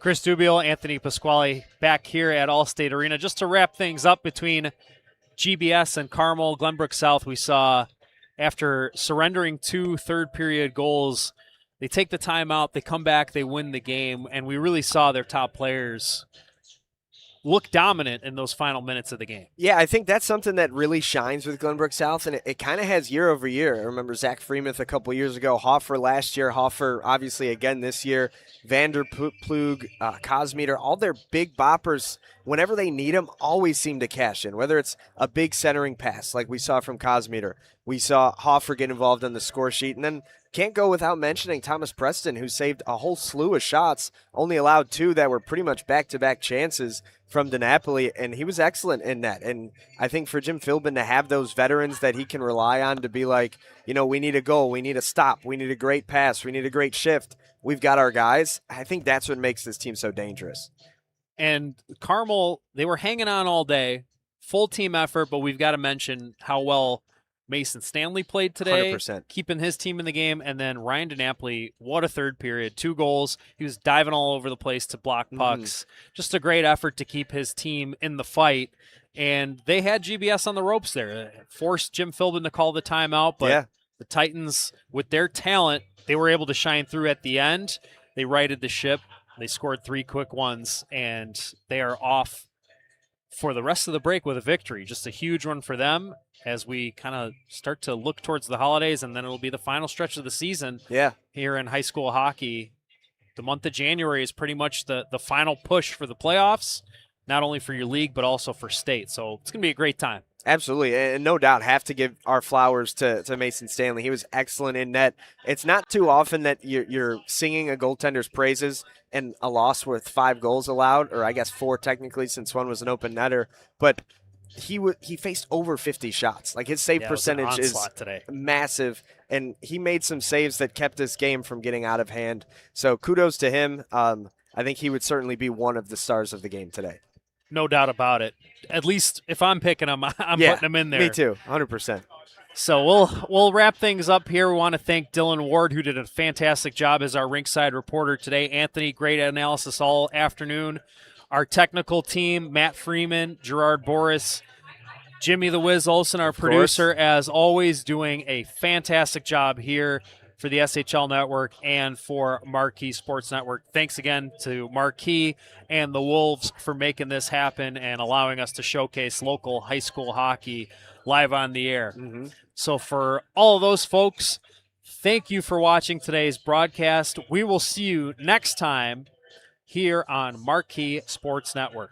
Chris Dubiel, Anthony Pasquale back here at Allstate Arena. Just to wrap things up between GBS and Carmel, Glenbrook South, we saw after surrendering 2 third-period goals, they take the timeout, they come back, they win the game, and we really saw their top players look dominant in those final minutes of the game. Yeah, I think that's something that really shines with Glenbrook South, and it kind of has year over year. I remember Zach Freemuth a couple years ago, Hoffer last year, Hoffer obviously again this year, Vander Plug, Cosmeter, all their big boppers, whenever they need them, always seem to cash in, whether it's a big centering pass like we saw from Cosmeter. We saw Hoffer get involved on the score sheet, and then can't go without mentioning Thomas Preston, who saved a whole slew of shots, only allowed 2 that were pretty much back-to-back chances from DiNapoli, and he was excellent in that. And I think for Jim Philbin to have those veterans that he can rely on to be like, we need a goal, we need a stop, we need a great pass, we need a great shift, we've got our guys, I think that's what makes this team so dangerous. And Carmel, they were hanging on all day, full team effort, but we've got to mention how well Mason Stanley played today, 100%. keeping his team in the game. And then Ryan DiNapoli, what a third period, 2 goals. He was diving all over the place to block pucks. Just a great effort to keep his team in the fight. And they had GBS on the ropes there. Forced Jim Philbin to call the timeout, but the Titans, with their talent, they were able to shine through at the end. They righted the ship. They scored 3 quick ones, and they are off for the rest of the break with a victory. Just a huge one for them as we kind of start to look towards the holidays, and then it'll be the final stretch of the season here in high school hockey. The month of January is pretty much the final push for the playoffs, not only for your league but also for state. So it's going to be a great time. Absolutely, and no doubt have to give our flowers to Mason Stanley. He was excellent in net. It's not too often that you're singing a goaltender's praises and a loss with 5 goals allowed, or I guess 4 technically since one was an open netter, but he faced over 50 shots. Like his save percentage is today. Massive, and he made some saves that kept this game from getting out of hand. So kudos to him. I think he would certainly be one of the stars of the game today. No doubt about it. At least if I'm picking him, I'm putting him in there. Me too, 100%. So we'll wrap things up here. We want to thank Dylan Ward, who did a fantastic job as our rinkside reporter today. Anthony, great analysis all afternoon. Our technical team, Matt Freeman, Gerard Boris, Jimmy the Wiz Olson, our producer, as always, doing a fantastic job here for the SHL Network and for Marquee Sports Network. Thanks again to Marquee and the Wolves for making this happen and allowing us to showcase local high school hockey live on the air. So for all of those folks, thank you for watching today's broadcast. We will see you next time here on Marquee Sports Network.